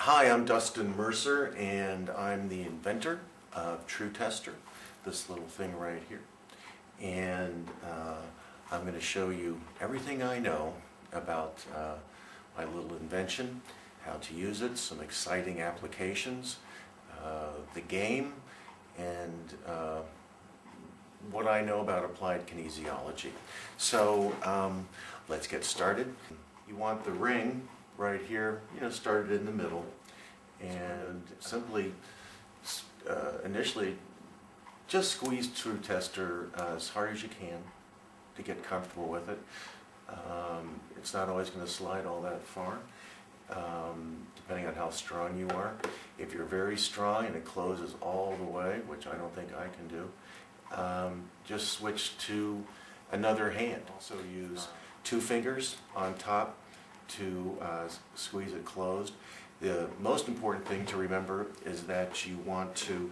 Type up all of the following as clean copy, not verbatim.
Hi, I'm Dustin Mercer, and I'm the inventor of True Tester, this little thing right here. And I'm going to show you everything I know about my little invention, how to use it, some exciting applications, the game, and what I know about applied kinesiology. So let's get started. You want the ring right here, started in the middle, and simply initially just squeeze True Tester as hard as you can to get comfortable with it. It's not always going to slide all that far, depending on how strong you are. If you're very strong and it closes all the way, which I don't think I can do, just switch to another hand. Also use two fingers on top to squeeze it closed. The most important thing to remember is that you want to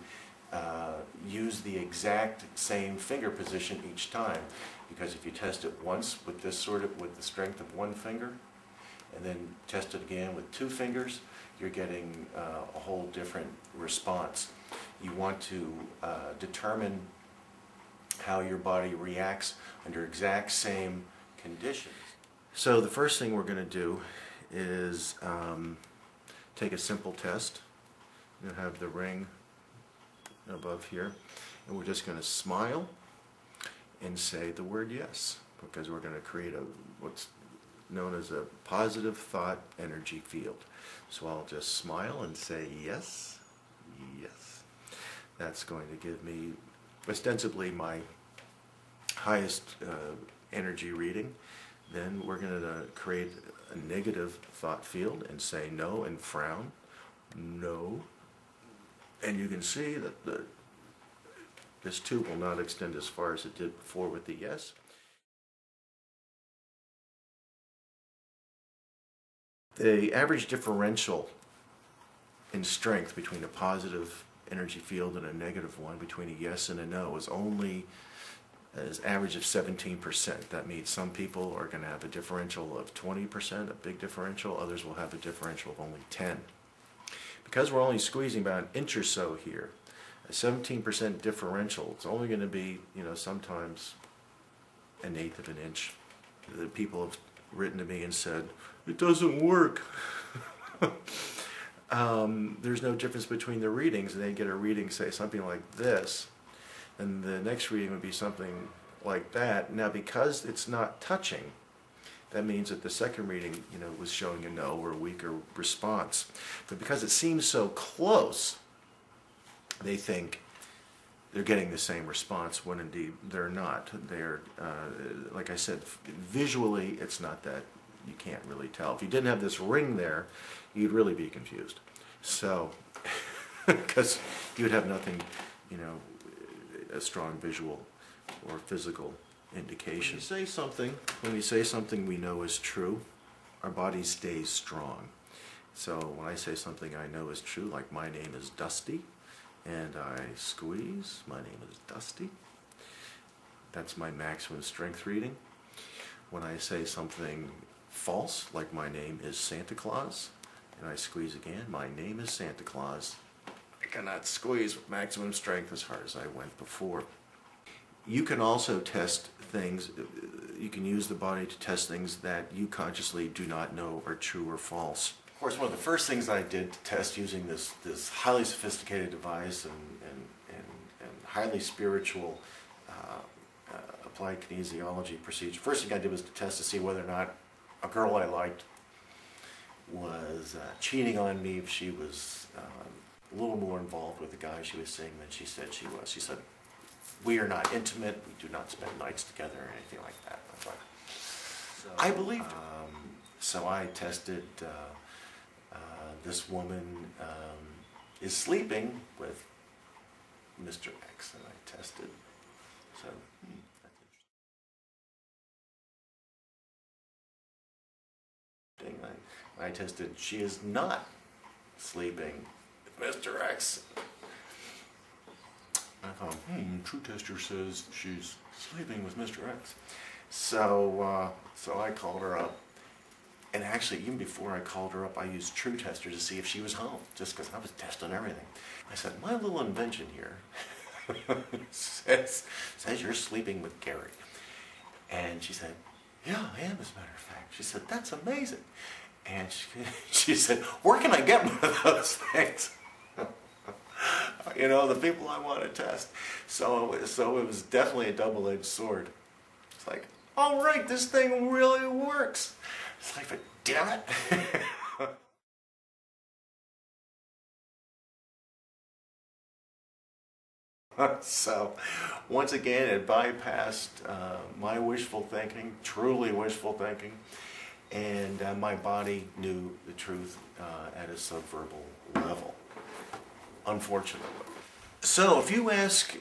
use the exact same finger position each time, because if you test it once with this with the strength of one finger and then test it again with two fingers, you're getting a whole different response. You want to determine how your body reacts under exact same conditions. So the first thing we're going to do is take a simple test. You'll have the ring above here, and we're just going to smile and say the word yes, because we're going to create what's known as a positive thought energy field. So I'll just smile and say yes, yes. That's going to give me ostensibly my highest energy reading. Then we're going to create a negative thought field and say no and frown, no. And you can see that this tube will not extend as far as it did before with the yes. The average differential in strength between a positive energy field and a negative one, between a yes and a no, is only an average of 17%. That means some people are going to have a differential of 20%, a big differential. Others will have a differential of only 10. Because we're only squeezing about an inch or so here, a 17% differential, it's only going to be, sometimes an eighth of an inch. The people have written to me and said, it doesn't work. There's no difference between the readings, and they get a reading, say something like this, and the next reading would be something like that. Now, because it's not touching, that means that the second reading, was showing a no or a weaker response. But because it seems so close, they think they're getting the same response, when indeed they're not. They're, like I said, visually it's not that, you can't really tell. If you didn't have this ring there, you'd really be confused. So, because you would have nothing, a strong visual or physical indication. When we say something we know is true, our body stays strong. So when I say something I know is true, like my name is Dusty, and I squeeze, my name is Dusty, that's my maximum strength reading. When I say something false, like my name is Santa Claus, and I squeeze again, my name is Santa Claus, I cannot squeeze with maximum strength as hard as I went before. You can also test things, you can use the body to test things that you consciously do not know are true or false. Of course, one of the first things I did to test using this highly sophisticated device and highly spiritual applied kinesiology procedure, first thing I did was to test to see whether or not a girl I liked was cheating on me, if she was a little more involved with the guy she was seeing than she said she was. She said, we are not intimate, we do not spend nights together or anything like that. I believed her. So I tested, this woman is sleeping with Mr. X, and I tested. So, that's interesting. I tested, she is not sleeping with Mr. X. I thought, True Tester says she's sleeping with Mr. X. So I called her up And actually, even before I called her up, I used True Tester to see if she was home, just because I was testing everything. I said, my little invention here says you're sleeping with Gary. And she said, yeah, I am, as a matter of fact. She said, that's amazing. And she said, where can I get one of those things? You know, the people I want to test. So it was definitely a double-edged sword. It's like, all right, this thing really works. It's like, but damn it. So, once again, it bypassed my wishful thinking, truly wishful thinking, and my body knew the truth at a subverbal level, unfortunately. So, if you ask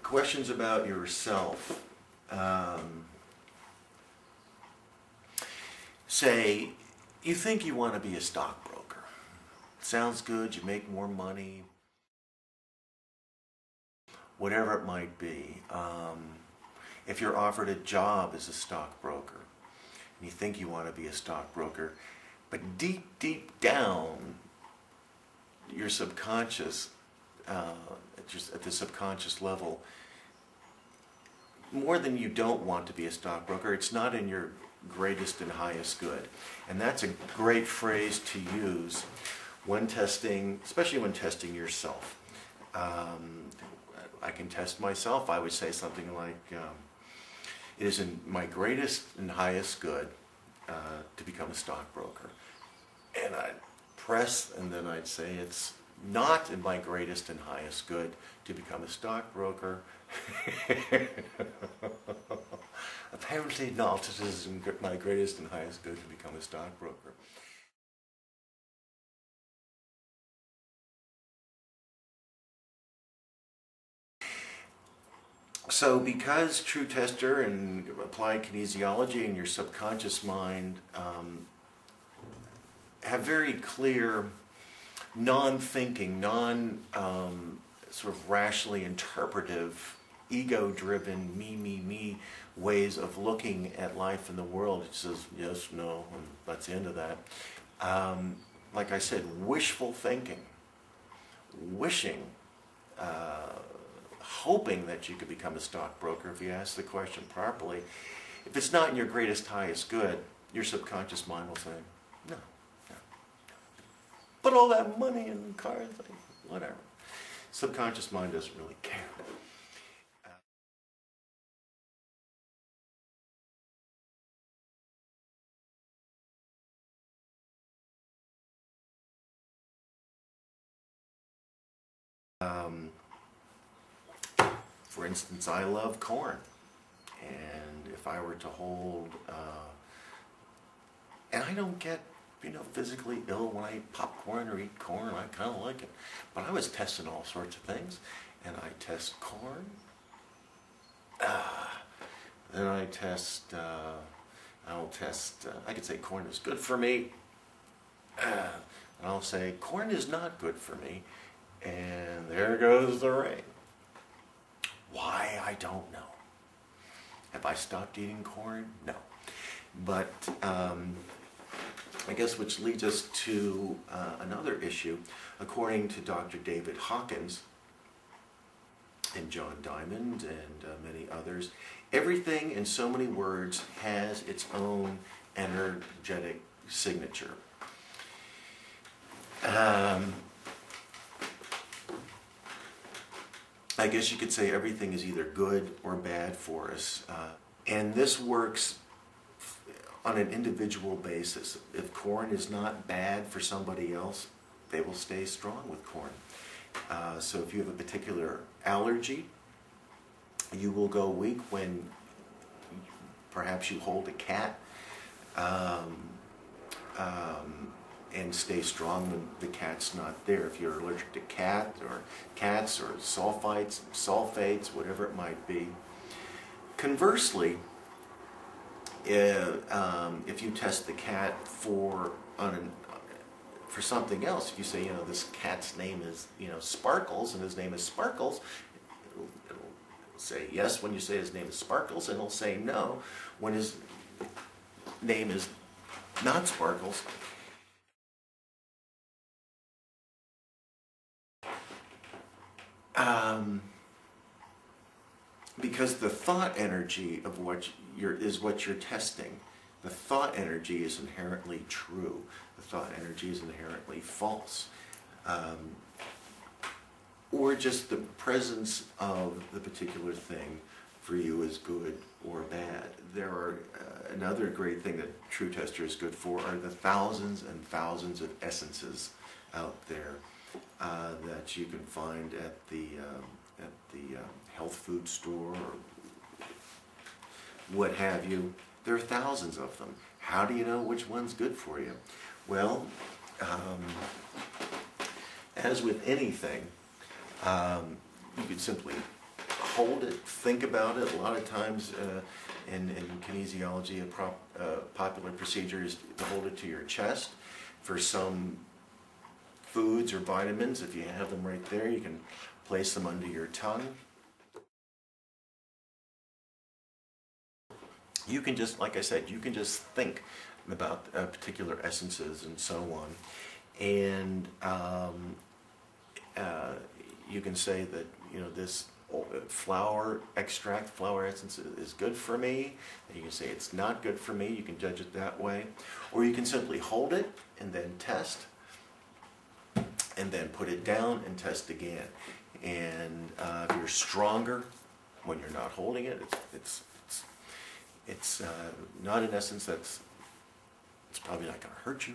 questions about yourself, say, you think you want to be a stockbroker. Sounds good, you make more money, whatever it might be. If you're offered a job as a stockbroker, and you think you want to be a stockbroker, but deep, deep down, your subconscious, just at the subconscious level, more than you don't want to be a stockbroker, it's not in your greatest and highest good. And that's a great phrase to use when testing, especially when testing yourself. I can test myself. I would say something like, it is in my greatest and highest good to become a stockbroker. And I'd press, and then I'd say it's not in my greatest and highest good to become a stockbroker. Apparently not. It is in my greatest and highest good to become a stockbroker. So because True Tester and applied kinesiology and your subconscious mind have very clear non-thinking, sort of rationally interpretive, ego-driven, me ways of looking at life in the world. It says yes, no, and that's the end of that. Like I said, wishful thinking, wishing, hoping that you could become a stockbroker if you ask the question properly. If it's not in your greatest, highest good, your subconscious mind will say, no. But all that money and cars, whatever. Subconscious mind doesn't really care. For instance, I love corn, and if I were to hold, and I don't get, physically ill when I eat popcorn or eat corn. I kind of like it, but I was testing all sorts of things, and I test corn. Then I test. I'll test. I could say corn is good for me, and I'll say corn is not good for me, and there goes the rain. Why, I don't know. Have I stopped eating corn? No. But I guess which leads us to another issue. According to Dr. David Hawkins and John Diamond and many others, everything in so many words has its own energetic signature. I guess you could say everything is either good or bad for us. And this works on an individual basis. If corn is not bad for somebody else, they will stay strong with corn. So if you have a particular allergy, you will go weak when perhaps you hold a cat, and stay strong when the cat's not there. If you're allergic to cats or sulfates, whatever it might be. Conversely, if you test the cat for something else, if you say, this cat's name is, Sparkles, and his name is Sparkles, it'll say yes when you say his name is Sparkles, and it'll say no when his name is not sparkles. Because the thought energy of what you're testing. The thought energy is inherently true. The thought energy is inherently false. Or just the presence of the particular thing for you is good or bad. There are another great thing that True Tester is good for are the thousands and thousands of essences out there that you can find at the health food store or what have you. There are thousands of them. How do you know which one's good for you? Well, as with anything, you can simply hold it, think about it. A lot of times in kinesiology, a popular procedure is to hold it to your chest. For some foods or vitamins, if you have them right there, you can place them under your tongue. You can just, like I said, you can just think about particular essences and so on. And you can say that, you know, this flower extract, flower essence is good for me. And you can say it's not good for me. You can judge it that way. Or you can simply hold it and then test, and then put it down and test again. And if you're stronger when you're not holding it, it's not an essence it's probably not going to hurt you,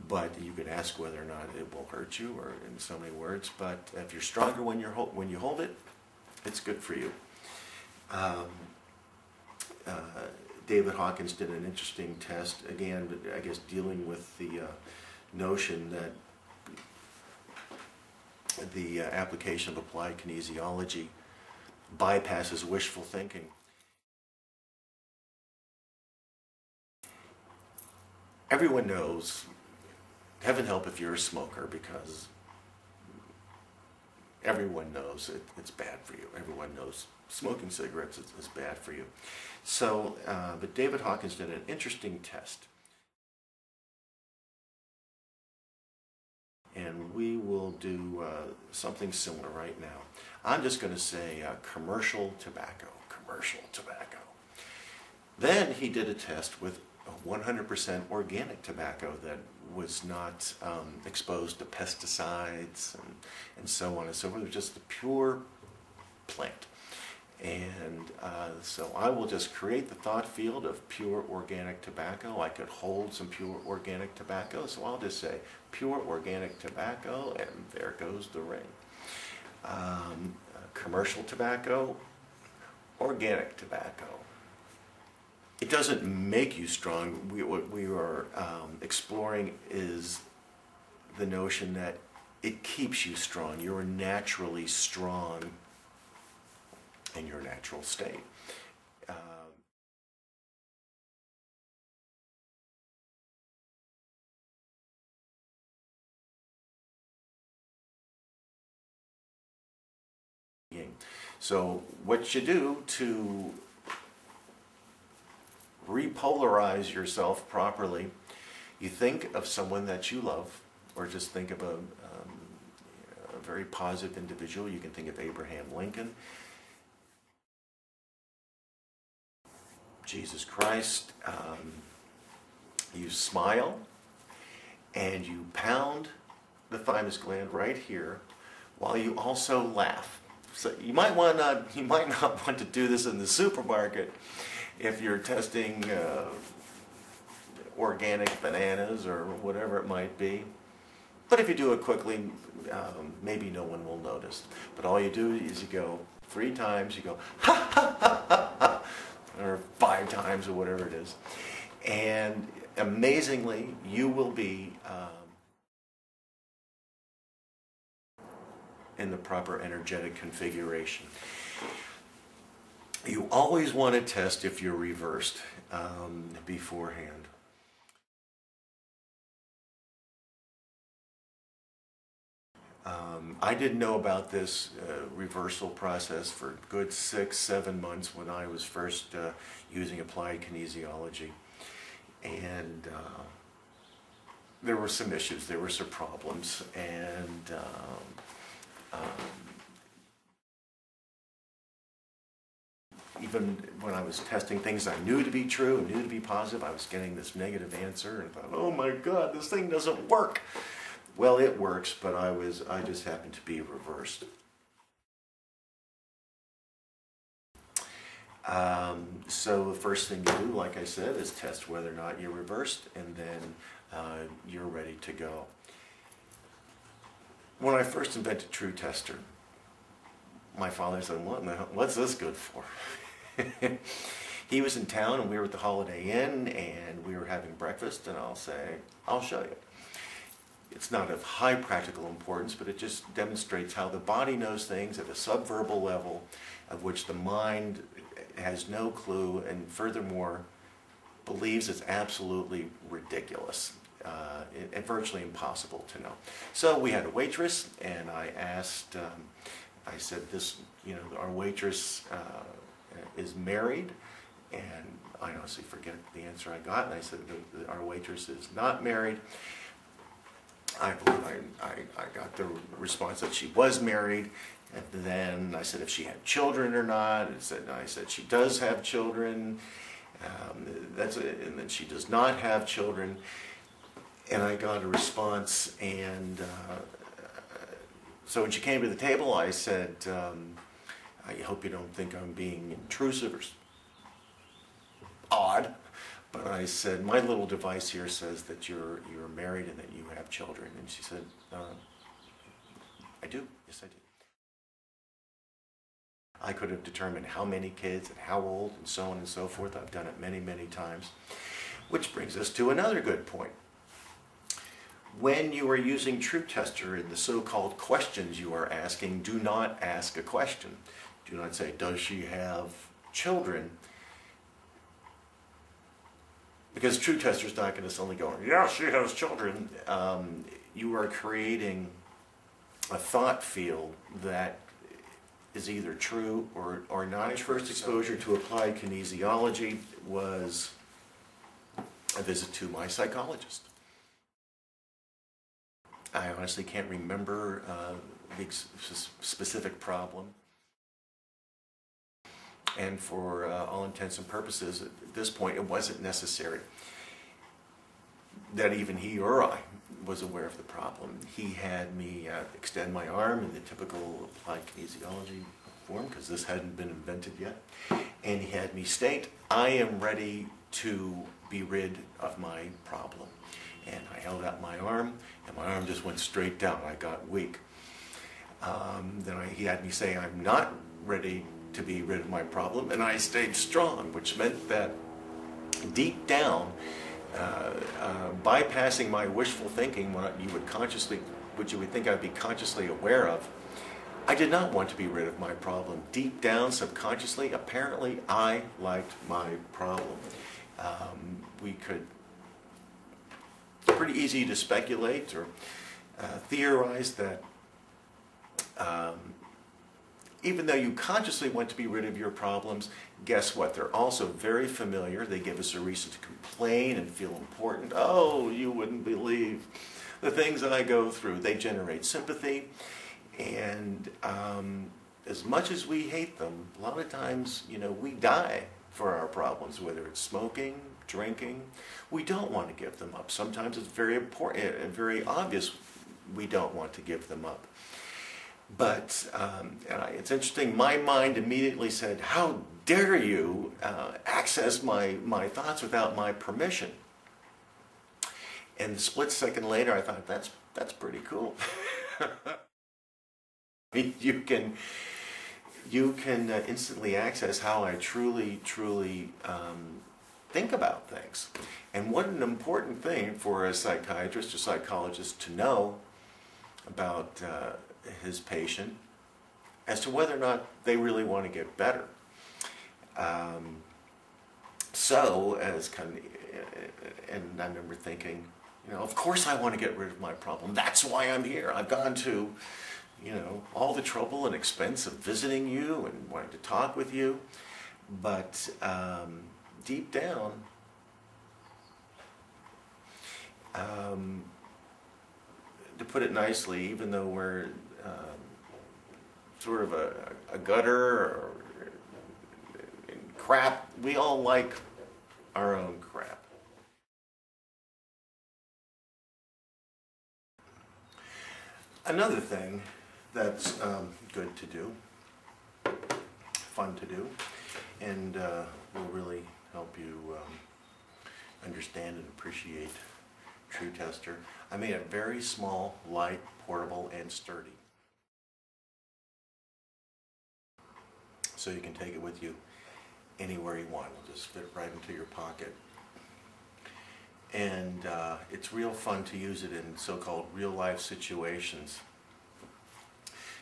but you could ask whether or not it will hurt you, or in so many words. But if you're stronger when you hold it, it's good for you. David Hawkins did an interesting test, again, I guess dealing with the notion that the application of applied kinesiology bypasses wishful thinking. Everyone knows, heaven help if you're a smoker, because everyone knows it's bad for you. Everyone knows smoking cigarettes is bad for you. So, but David Hawkins did an interesting test. And we will do something similar right now. I'm just going to say commercial tobacco, commercial tobacco. Then he did a test with 100% organic tobacco that was not exposed to pesticides and so on and so forth. It was just the pure plant. And so I will just create the thought field of pure organic tobacco. I could hold some pure organic tobacco, so I'll just say pure organic tobacco, and there goes the ring. Commercial tobacco, organic tobacco. It doesn't make you strong. What we are exploring is the notion that it keeps you strong. You're naturally strong in your natural state. So what you do to repolarize yourself properly, you think of someone that you love, or just think of a very positive individual. You can think of Abraham Lincoln, Jesus Christ. You smile and you pound the thymus gland right here while you also laugh. So you might not want to do this in the supermarket if you're testing organic bananas or whatever it might be. But if you do it quickly, maybe no one will notice. But all you do is you go 3 times, you go ha ha ha ha ha, or 5 times or whatever it is. And amazingly, you will be in the proper energetic configuration. You always want to test if you're reversed beforehand. I didn't know about this reversal process for a good 6-7 months when I was first using applied kinesiology. And there were some issues, there were some problems, and even when I was testing things I knew to be true, knew to be positive, I was getting this negative answer, and I thought, oh my God, this thing doesn't work. Well, it works, but I just happened to be reversed. So the first thing you do, like I said, is test whether or not you're reversed, and then you're ready to go. When I first invented True Tester, my father said, what's this good for? He was in town and we were at the Holiday Inn and we were having breakfast, and I'll say, I'll show you. It's not of high practical importance, but it just demonstrates how the body knows things at a subverbal level of which the mind has no clue, and furthermore believes it's absolutely ridiculous and virtually impossible to know. So we had a waitress, and I asked, I said, our waitress is married, and I honestly forget the answer I got, and I said, our waitress is not married. I got the response that she was married, and then I said if she had children or not. I said she does have children, and then she does not have children, and I got a response, and so when she came to the table, I said, I hope you don't think I'm being intrusive or odd, but I said, my little device here says that you're married and that you have children. And she said, I do. Yes, I do. I could have determined how many kids and how old and so on and so forth. I've done it many, many times. Which brings us to another good point. When you are using True Tester in the so-called questions you are asking, do not ask a question. Do not say, does she have children? Because True Tester is not going to suddenly go, yeah, she has children. You are creating a thought field that is either true or not. My first exposure to applied kinesiology was a visit to my psychologist. I honestly can't remember the specific problem. And for all intents and purposes, at this point, it wasn't necessary that even he or I was aware of the problem. He had me extend my arm in the typical applied kinesiology form, because this hadn't been invented yet. And he had me state, I am ready to be rid of my problem. And I held out my arm, and my arm just went straight down. I got weak. He had me say, I'm not ready to be rid of my problem, and I stayed strong, which meant that deep down, bypassing my wishful thinking, what you would think I'd be consciously aware of, I did not want to be rid of my problem. Deep down, subconsciously, apparently, I liked my problem. Pretty easy to speculate or theorize that even though you consciously want to be rid of your problems, guess what? They're also very familiar. They give us a reason to complain and feel important. Oh, you wouldn't believe the things that I go through. They generate sympathy, and as much as we hate them, a lot of times, we die for our problems, whether it's smoking, drinking. We don't want to give them up. Sometimes it's very important and very obvious we don't want to give them up. But it's interesting, my mind immediately said, how dare you access my thoughts without my permission? And a split second later I thought, that's pretty cool. You can instantly access how I truly think about things. And what an important thing for a psychiatrist or psychologist to know about his patient as to whether or not they really want to get better. And I remember thinking, of course I want to get rid of my problem. That's why I'm here. I've gone to, all the trouble and expense of visiting you and wanting to talk with you. But deep down, To put it nicely, even though we're sort of a gutter or crap, we all like our own crap. Another thing that's good to do, fun to do, and will really help you understand and appreciate True Tester. I made it very small, light, portable, and sturdy. So you can take it with you anywhere you want. It'll just fit right into your pocket. And it's real fun to use it in so-called real-life situations,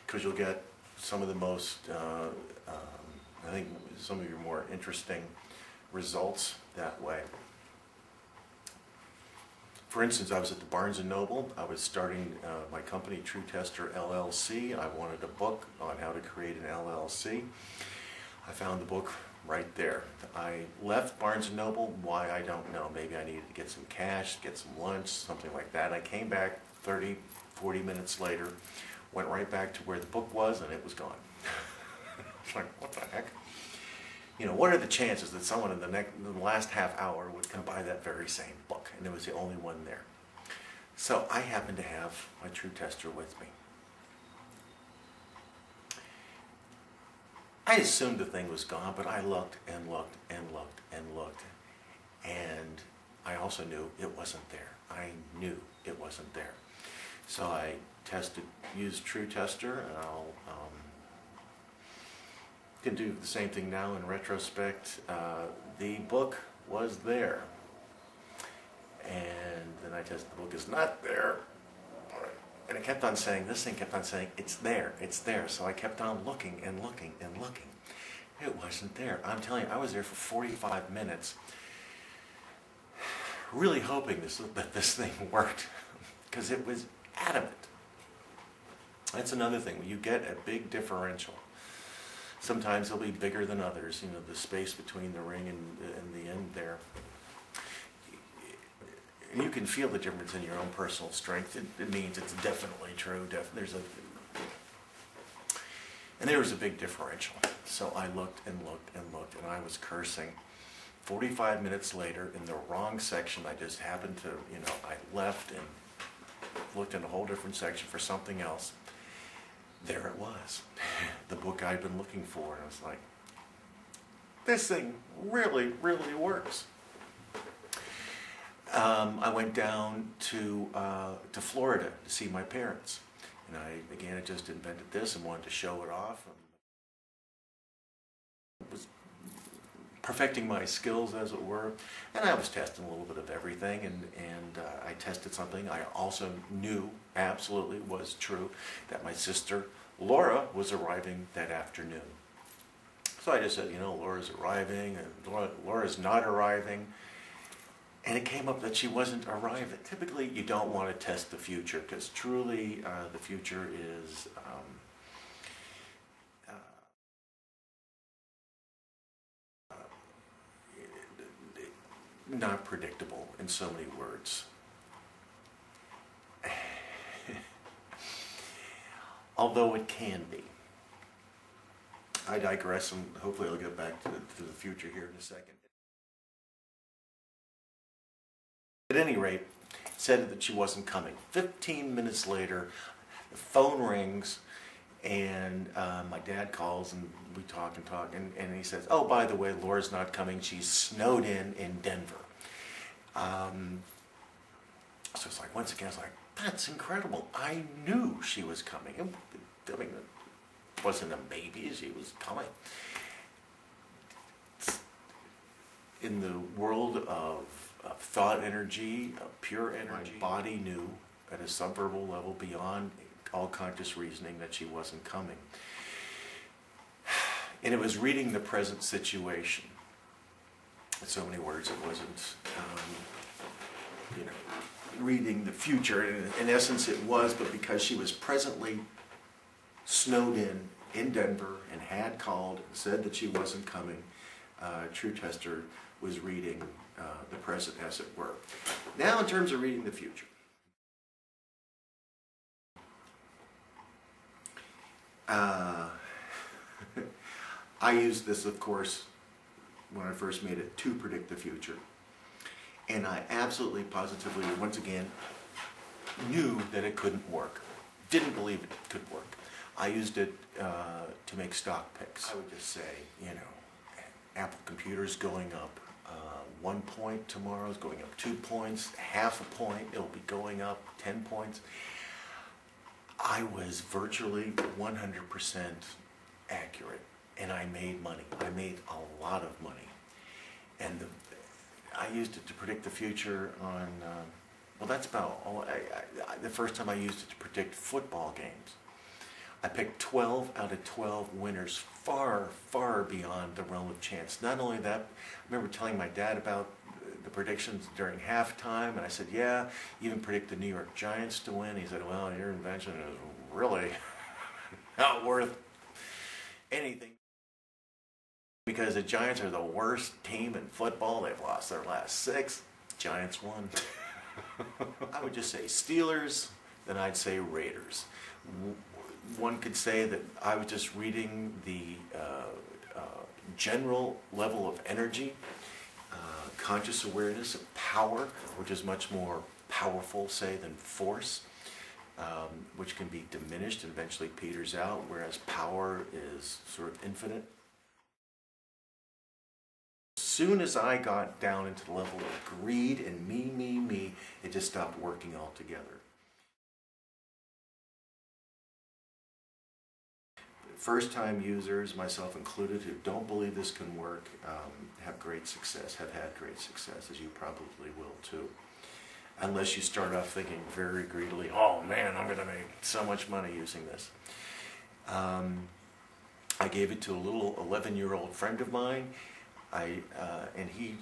because you'll get some of the most, I think some of your more interesting results that way. For instance, I was at the Barnes & Noble. I was starting my company, True Tester LLC. I wanted a book on how to create an LLC. I found the book right there. I left Barnes & Noble. Why, I don't know. Maybe I needed to get some cash, get some lunch, something like that. I came back 30, 40 minutes later, went right back to where the book was, and it was gone. It's like, what the heck? You know, what are the chances that someone in the last half hour would come buy that very same book? And it was the only one there. So I happened to have my True Tester with me. I assumed the thing was gone, but I looked and looked and looked and looked. And I also knew it wasn't there. I knew it wasn't there. So I used True Tester, and I'll can do the same thing now in retrospect. The book was there, and then I tested the book is not there, and it kept on saying, this thing kept on saying, it's there, it's there. So I kept on looking and looking and looking. It wasn't there. I'm telling you, I was there for 45 minutes, really hoping that this thing worked, because it was adamant. That's another thing. When you get a big differential, sometimes they'll be bigger than others, you know, the space between the ring and the end there. And you can feel the difference in your own personal strength. It means it's definitely true. And there was a big differential. So I looked and looked and looked, and I was cursing. 45 minutes later, in the wrong section, I just happened to, you know, I left and looked in a whole different section for something else. There it was, the book I'd been looking for, and I was like, this thing really, really works. I went down to Florida to see my parents, and I just invented this and wanted to show it off. I was perfecting my skills, as it were, and I was testing a little bit of everything, and I tested something I also knew absolutely was true, that my sister Laura was arriving that afternoon. So I just said, you know, Laura's arriving, and Laura's not arriving, and it came up that she wasn't arriving. Typically, you don't want to test the future, because truly the future is not predictable, in so many words. Although it can be. I digress, and hopefully I'll get back to the future here in a second. At any rate, said that she wasn't coming. 15 minutes later, the phone rings, and my dad calls, and we talk, and he says, oh, by the way, Laura's not coming. She's snowed in Denver. So it's like, once again, it's like, that's incredible. I knew she was coming. I mean, it wasn't a maybe, she was coming. In the world of thought energy, of pure energy, my body knew at a subverbal level beyond all conscious reasoning that she wasn't coming. And it was reading the present situation. In so many words, it wasn't, you know, reading the future. In essence, it was, but because she was presently snowed in Denver and had called and said that she wasn't coming, True Tester was reading the present as it were. Now in terms of reading the future. I used this, of course, when I first made it to predict the future. And I absolutely, positively, once again, knew that it couldn't work. Didn't believe it could work. I used it to make stock picks. I would just say, you know, Apple Computer's going up 1 point tomorrow, is going up 2 points, half a point, it'll be going up 10 points. I was virtually 100% accurate, and I made money. I made a lot of money. And I used it to predict the future on, well, that's about all. The first time I used it to predict football games. I picked 12 out of 12 winners, far, far beyond the realm of chance. Not only that, I remember telling my dad about the predictions during halftime, and I said, yeah, even predict the New York Giants to win. He said, well, your invention is really not worth anything, because the Giants are the worst team in football. They've lost their last 6. Giants won. I would just say Steelers, then I'd say Raiders. One could say that I was just reading the general level of energy, conscious awareness of power, which is much more powerful, say, than force, which can be diminished and eventually peters out, whereas power is sort of infinite. As soon as I got down into the level of greed and me, it just stopped working altogether. First-time users, myself included, who don't believe this can work, have great success, have had great success, as you probably will too. Unless you start off thinking very greedily, oh man, I'm going to make so much money using this. I gave it to a little 11-year-old friend of mine, and he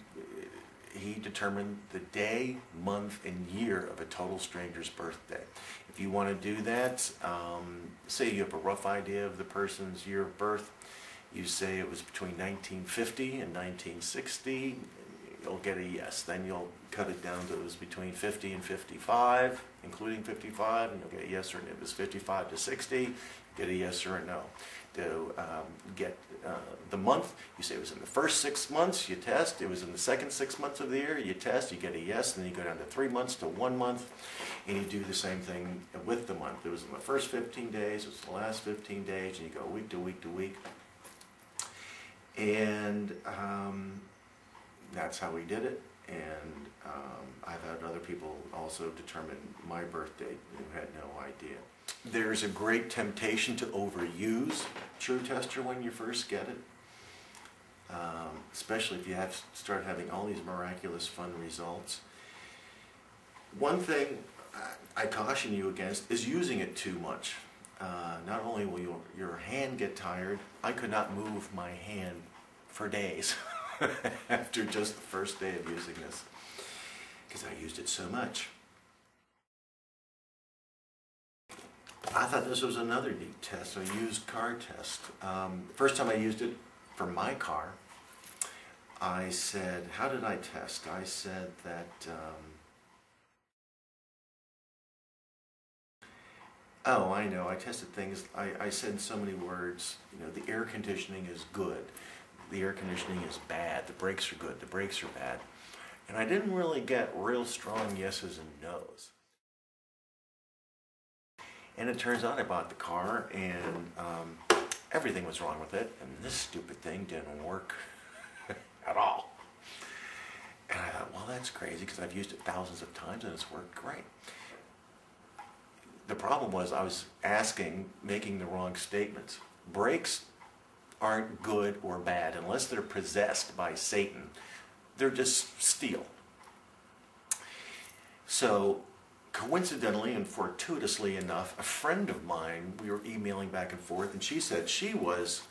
determined the day, month, and year of a total stranger's birthday. If you want to do that, say you have a rough idea of the person's year of birth, you say it was between 1950 and 1960, you'll get a yes. Then you'll cut it down to it was between 50 and 55, including 55, and you'll get a yes or no. If it was 55 to 60, get a yes or a no. To get the month, you say it was in the first 6 months, you test. It was in the second 6 months of the year, you test, you get a yes, and then you go down to 3 months to 1 month, and you do the same thing with the month. It was in the first 15 days, it was the last 15 days, and you go week to week to week. And that's how we did it. And I've had other people also determine my birth date who had no idea. There's a great temptation to overuse True Tester when you first get it, especially if you start having all these miraculous fun results. One thing I caution you against is using it too much. Not only will your hand get tired, I could not move my hand for days after just the first day of using this, because I used it so much. I thought this was another neat test, a used car test. First time I used it for my car, I said, how did I test? I said that, oh, I know, I tested things, I said so many words, you know, the air conditioning is good, the air conditioning is bad, the brakes are good, the brakes are bad. And I didn't really get real strong yeses and nos. And it turns out I bought the car and everything was wrong with it, and this stupid thing didn't work at all. And I thought, well, that's crazy, because I've used it thousands of times and it's worked great. The problem was I was making the wrong statements. Brakes aren't good or bad unless they're possessed by Satan. They're just steel. So coincidentally and fortuitously enough, a friend of mine, we were emailing back and forth, and she said she was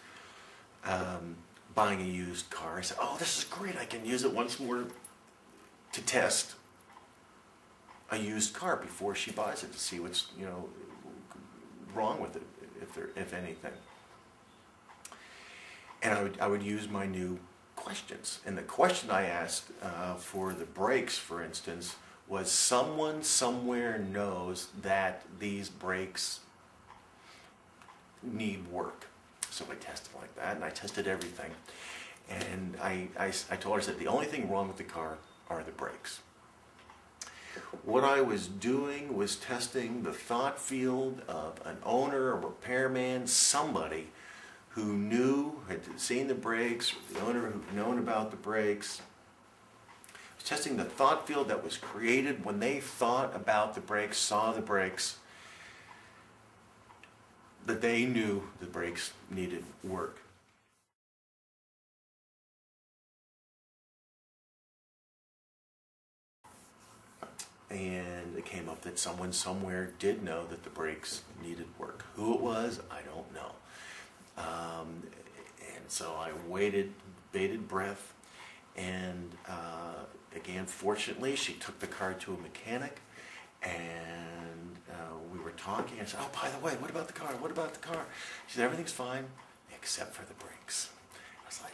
buying a used car. I said, oh, this is great, I can use it once more to test a used car before she buys it, to see what's, you know, wrong with it, if anything. And I would use my new questions. And the question I asked for the brakes, for instance, was someone somewhere knows that these brakes need work. So I tested like that, and I tested everything. And I told her, I said, the only thing wrong with the car are the brakes. What I was doing was testing the thought field of an owner, a repairman, somebody who knew, had seen the brakes, or the owner who'd known about the brakes. I was testing the thought field that was created when they thought about the brakes, saw the brakes, that they knew the brakes needed work. And it came up that someone somewhere did know that the brakes needed work. Who it was, I don't know. And so I waited, bated breath, and again, fortunately, she took the car to a mechanic, and we were talking. I said, oh, by the way, what about the car? What about the car? She said, everything's fine, except for the brakes. I was like,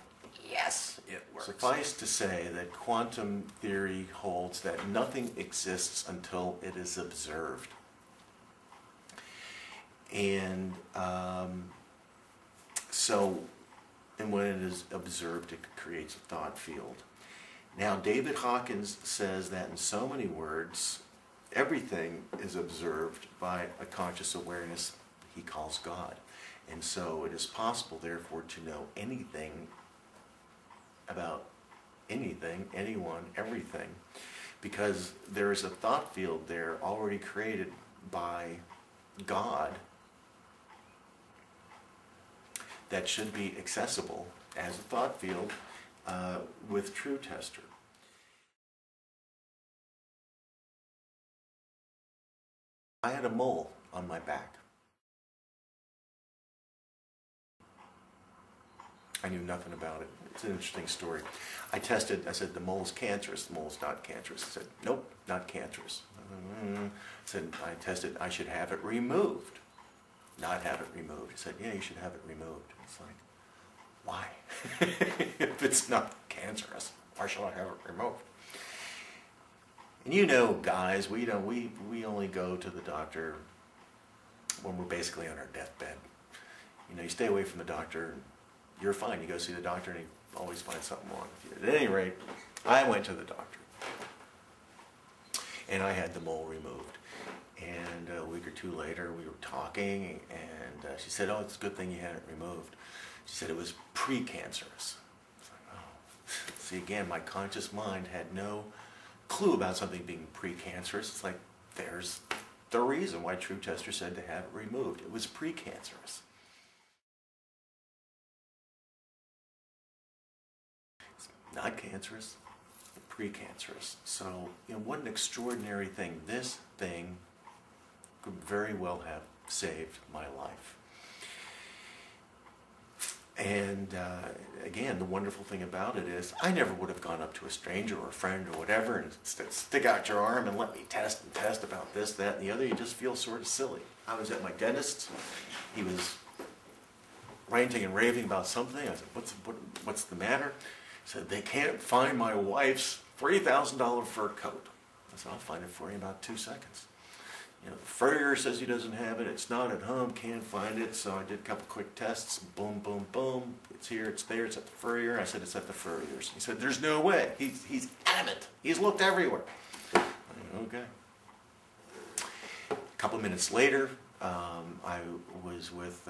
yes, it works. Suffice to say that quantum theory holds that nothing exists until it is observed. And and when it is observed, it creates a thought field. Now, David Hawkins says that in so many words, everything is observed by a conscious awareness he calls God. And so it is possible, therefore, to know anything about anything, anyone, everything, because there is a thought field there already created by God that should be accessible as a thought field with True Tester. I had a mole on my back. I knew nothing about it. It's an interesting story. I tested, I said, the mole's cancerous. The mole's not cancerous. I said, nope, not cancerous. I said, I tested, I should have it removed. Not have it removed. He said, yeah, you should have it removed. It's like, why? If it's not cancerous, why should I have it removed? And you know, guys, we only go to the doctor when we're basically on our deathbed. You know, you stay away from the doctor, you're fine. You go see the doctor and he always finds something wrong with you. At any rate, I went to the doctor and I had the mole removed. And a week or two later, we were talking, and she said, oh, it's a good thing you had it removed. She said it was precancerous. It's like, oh. See, again, my conscious mind had no clue about something being precancerous. It's like, there's the reason why True Tester said to have it removed. It was precancerous. It's not cancerous, precancerous. So, you know, what an extraordinary thing. This thing could very well have saved my life. And again, the wonderful thing about it is I never would have gone up to a stranger or a friend or whatever and stick out your arm and let me test and test about this, that, and the other. You just feel sort of silly. I was at my dentist's. He was ranting and raving about something. I said, what's the matter? He said, they can't find my wife's $3,000 fur coat. I said, I'll find it for you in about 2 seconds. You know, the furrier says he doesn't have it, it's not at home, can't find it, so I did a couple quick tests, boom, boom, boom, it's here, it's there, it's at the furrier. I said, it's at the furrier's. He said, there's no way. He's adamant. He's looked everywhere. Okay. A couple minutes later, I was with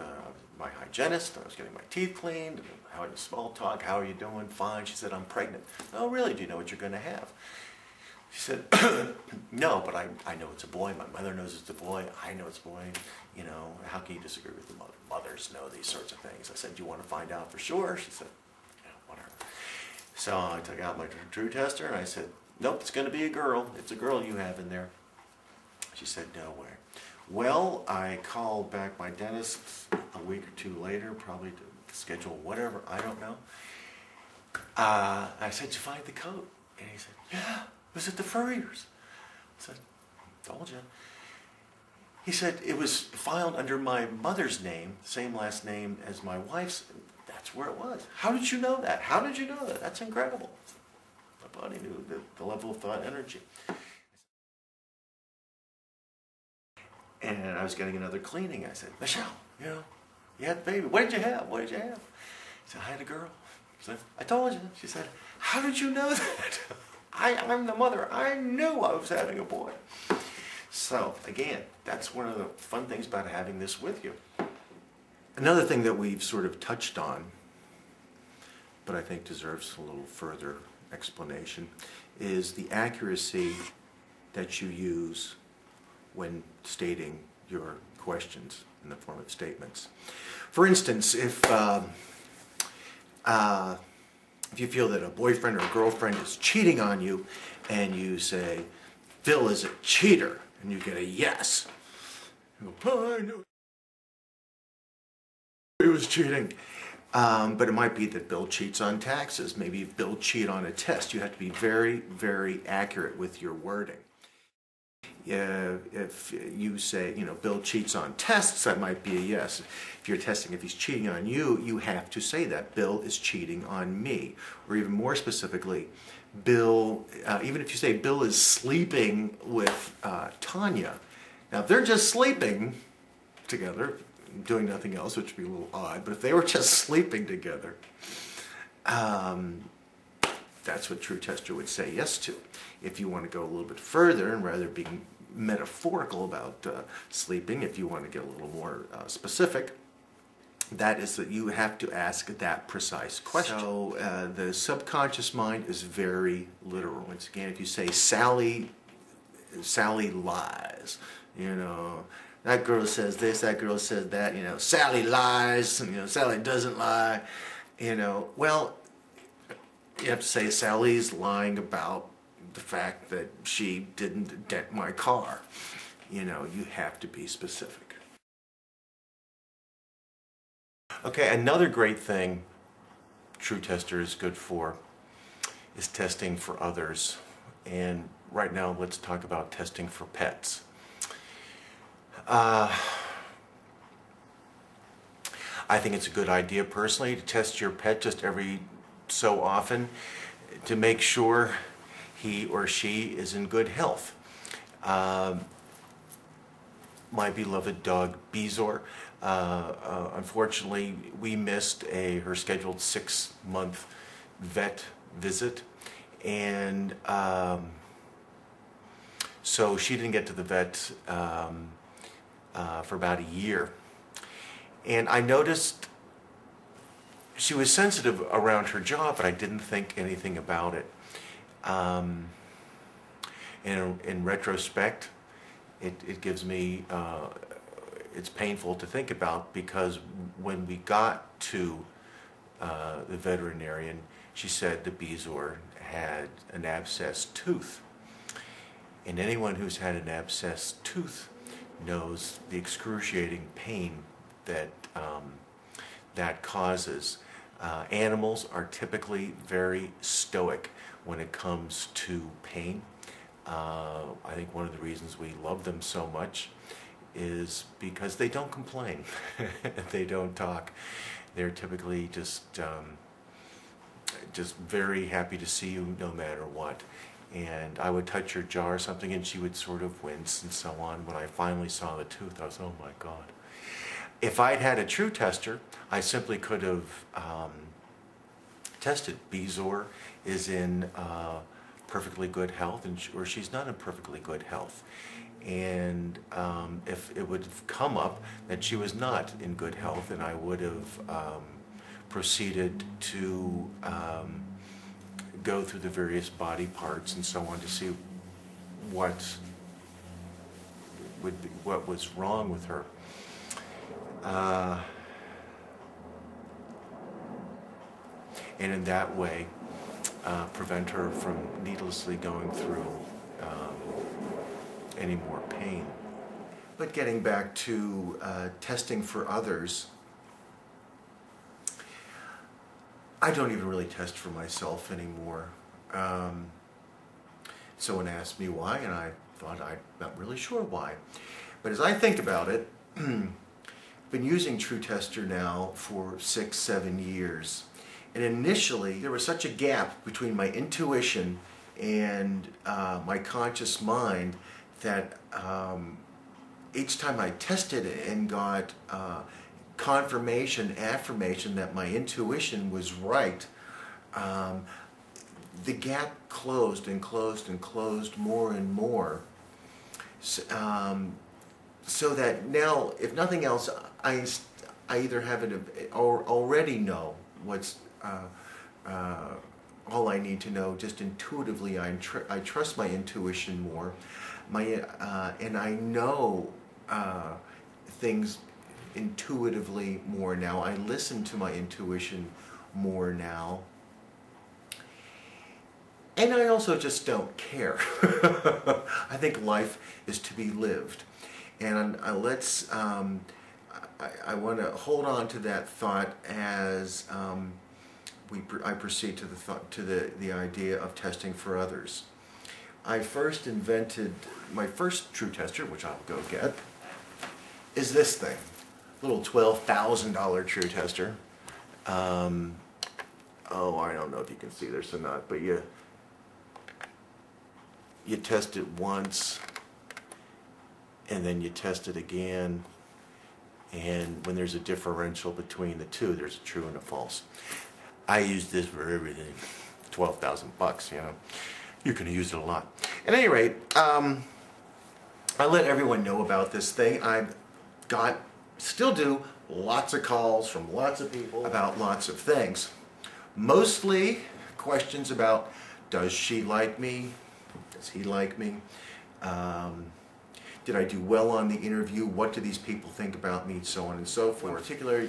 my hygienist. I was getting my teeth cleaned. How are you? Small talk. How are you doing? Fine. She said, I'm pregnant. Oh, really? Do you know what you're going to have? She said, no, but I know it's a boy. My mother knows it's a boy. I know it's a boy. You know, how can you disagree with the mother? Mothers know these sorts of things. I said, do you want to find out for sure? She said, yeah, whatever. So I took out my True Tester and I said, nope, it's going to be a girl. It's a girl you have in there. She said, no way. Well, I called back my dentist a week or two later, probably to schedule whatever, I don't know. I said, did you find the coat? And he said, yeah. It was at the furrier's. I said, told you. He said, it was filed under my mother's name, same last name as my wife's. that's where it was. How did you know that? How did you know that? That's incredible. My body knew the level of thought energy. And I was getting another cleaning. I said, Michelle, you had the baby. What did you have? What did you have? She said, I had a girl. I said, I told you. She said, how did you know that? I'm the mother. I knew I was having a boy. So, again, that's one of the fun things about having this with you. Another thing that we've sort of touched on, but I think deserves a little further explanation, is the accuracy that you use when stating your questions in the form of statements. For instance, if you feel that a boyfriend or a girlfriend is cheating on you and you say, Phil is a cheater, and you get a yes. You go, oh, I knew he was cheating. But it might be that Bill cheats on taxes. Maybe Bill cheat on a test. You have to be very, very accurate with your wording. If you say, Bill cheats on tests, that might be a yes. If you're testing if he's cheating on you, you have to say that. Bill is cheating on me. Or even more specifically, Bill, even if you say Bill is sleeping with Tanya. Now, if they're just sleeping together, doing nothing else, which would be a little odd, but if they were just sleeping together, that's what True Tester would say yes to. If you want to go a little bit further and rather being metaphorical about sleeping, if you want to get a little more specific, that is that you have to ask that precise question. So the subconscious mind is very literal. Once again, if you say Sally lies, that girl says this, that girl says that, Sally lies, Sally doesn't lie, well, you have to say Sally's lying about the fact that she didn't dent my car. You have to be specific. Okay, another great thing True Tester is good for is testing for others. And right now, let's talk about testing for pets. I think it's a good idea personally to test your pet just every so often to make sure he or she is in good health. My beloved dog Bezor, unfortunately we missed her scheduled 6-month vet visit, and so she didn't get to the vet for about a year. And I noticed she was sensitive around her jaw, but I didn't think anything about it. And in retrospect, it gives me, it's painful to think about, because when we got to the veterinarian, she said the Bezor had an abscessed tooth. And anyone who's had an abscessed tooth knows the excruciating pain that that causes. Animals are typically very stoic when it comes to pain. I think one of the reasons we love them so much is because they don't complain. They don't talk. They're typically just very happy to see you no matter what. And I would touch her jaw or something and she would sort of wince and so on. When I finally saw the tooth, I was, oh my God. If I'd had a True Tester, I simply could have tested. Bezor is in perfectly good health, or she's not in perfectly good health. And if it would have come up that she was not in good health, then I would have proceeded to go through the various body parts and so on to see what was wrong with her. And in that way, prevent her from needlessly going through any more pain. But getting back to testing for others, I don't even really test for myself anymore. Someone asked me why, and I thought I'm not really sure why. But as I think about it, been using True Tester now for 6-7 years. And initially, there was such a gap between my intuition and my conscious mind that each time I tested it and got confirmation, affirmation that my intuition was right, the gap closed and closed and closed more and more. So that now, if nothing else, I either have it or already know what's all I need to know. Just intuitively, I trust my intuition more. And I know things intuitively more now. I listen to my intuition more now. And I also just don't care. I think life is to be lived. And I want to hold on to that thought as I proceed to the idea of testing for others. I first invented my first True Tester, which I'll go get, is this thing, little $12,000 True Tester. Oh, I don't know if you can see this or not, but you test it once, and then you test it again, and when there's a differential between the two, there's a true and a false. I use this for everything. 12,000 bucks, you know. You can use it a lot. At any rate, I let everyone know about this thing. I've got, still do, lots of calls from lots of people about lots of things. Mostly questions about, does she like me? Does he like me? Did I do well on the interview? What do these people think about me? So on and so forth. One particular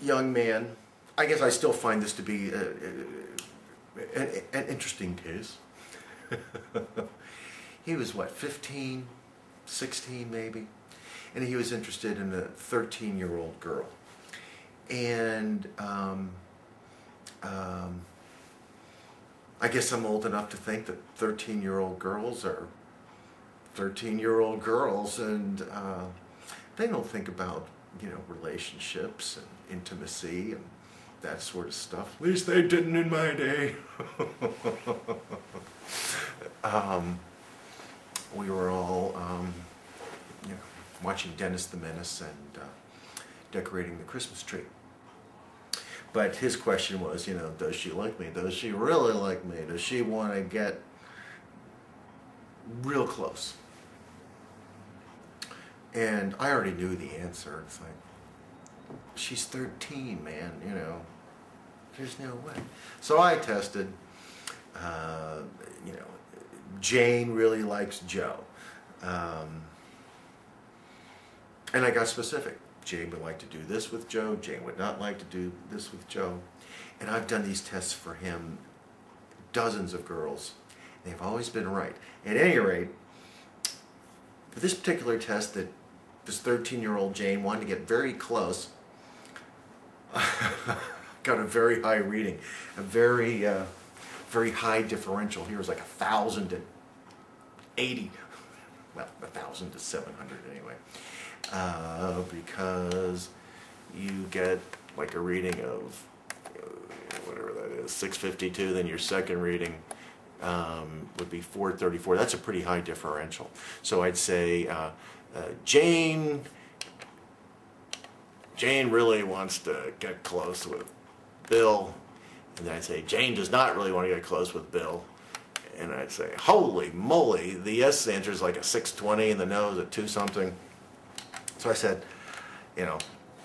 young man, I guess I still find this to be an interesting case. He was what, 15, 16 maybe? And he was interested in a 13-year-old girl. And I guess I'm old enough to think that 13-year-old girls are 13-year-old girls, and they don't think about, you know, relationships and intimacy and that sort of stuff. At least they didn't in my day. We were all, you know, watching Dennis the Menace and decorating the Christmas tree. But his question was, you know, does she like me? Does she really like me? Does she want to get real close? And I already knew the answer. It's like, she's 13, man, you know. There's no way. So I tested, you know, Jane really likes Joe. And I got specific. Jane would like to do this with Joe. Jane would not like to do this with Joe. And I've done these tests for him, dozens of girls. They've always been right. At any rate, for this particular test that this 13-year-old Jane wanted to get very close, got a very high reading, a very high differential. Here was like 1,000 to 80, well, 1,000 to 700 anyway, because you get like a reading of whatever that is, 652. Then your second reading would be 434. That's a pretty high differential. So I'd say Jane really wants to get close with Bill, and then I'd say Jane does not really want to get close with Bill, and I'd say holy moly, the yes answer is like a 620 and the no is a 2 something. So I said, you know,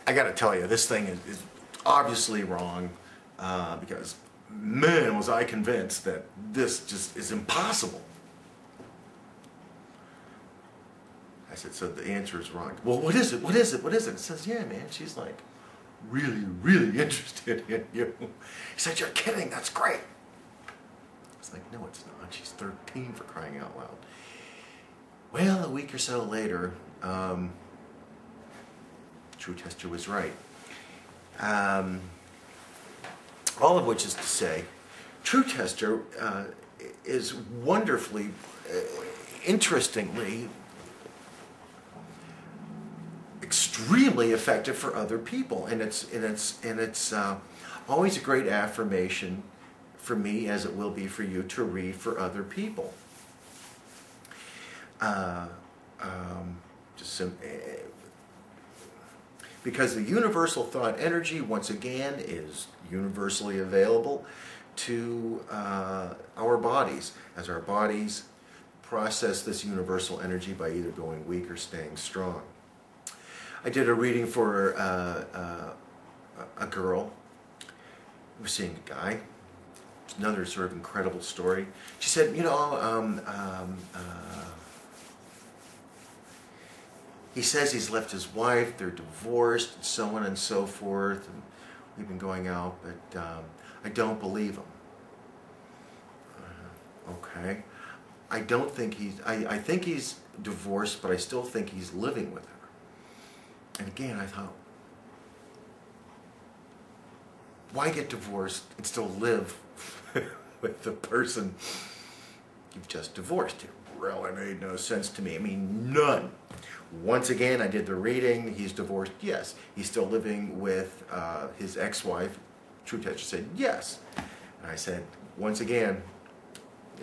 I got to tell you, this thing is obviously wrong, because man was I convinced that this just is impossible. I said, so the answer is wrong. Well, what is it? What is it? What is it? It says, yeah, man, she's like really, really interested in you. He said, you're kidding, that's great. I was like, no, it's not. She's 13, for crying out loud. Well, a week or so later, True Tester was right. All of which is to say, True Tester is wonderfully, interestingly, extremely extremely effective for other people, and it's always a great affirmation for me, as it will be for you, to read for other people. Because the universal thought energy, once again, is universally available to our bodies, as our bodies process this universal energy by either going weak or staying strong. I did a reading for a girl who was seeing a guy. It's another sort of incredible story. She said, you know, he says he's left his wife, they're divorced, and so on and so forth, and we've been going out, but I don't believe him. Okay. I don't think I think he's divorced, but I still think he's living with her. And again, I thought, why get divorced and still live with the person you've just divorced? It really made no sense to me. I mean, none. Once again, I did the reading. He's divorced. Yes. He's still living with his ex-wife. True Tester said yes. And I said, once again,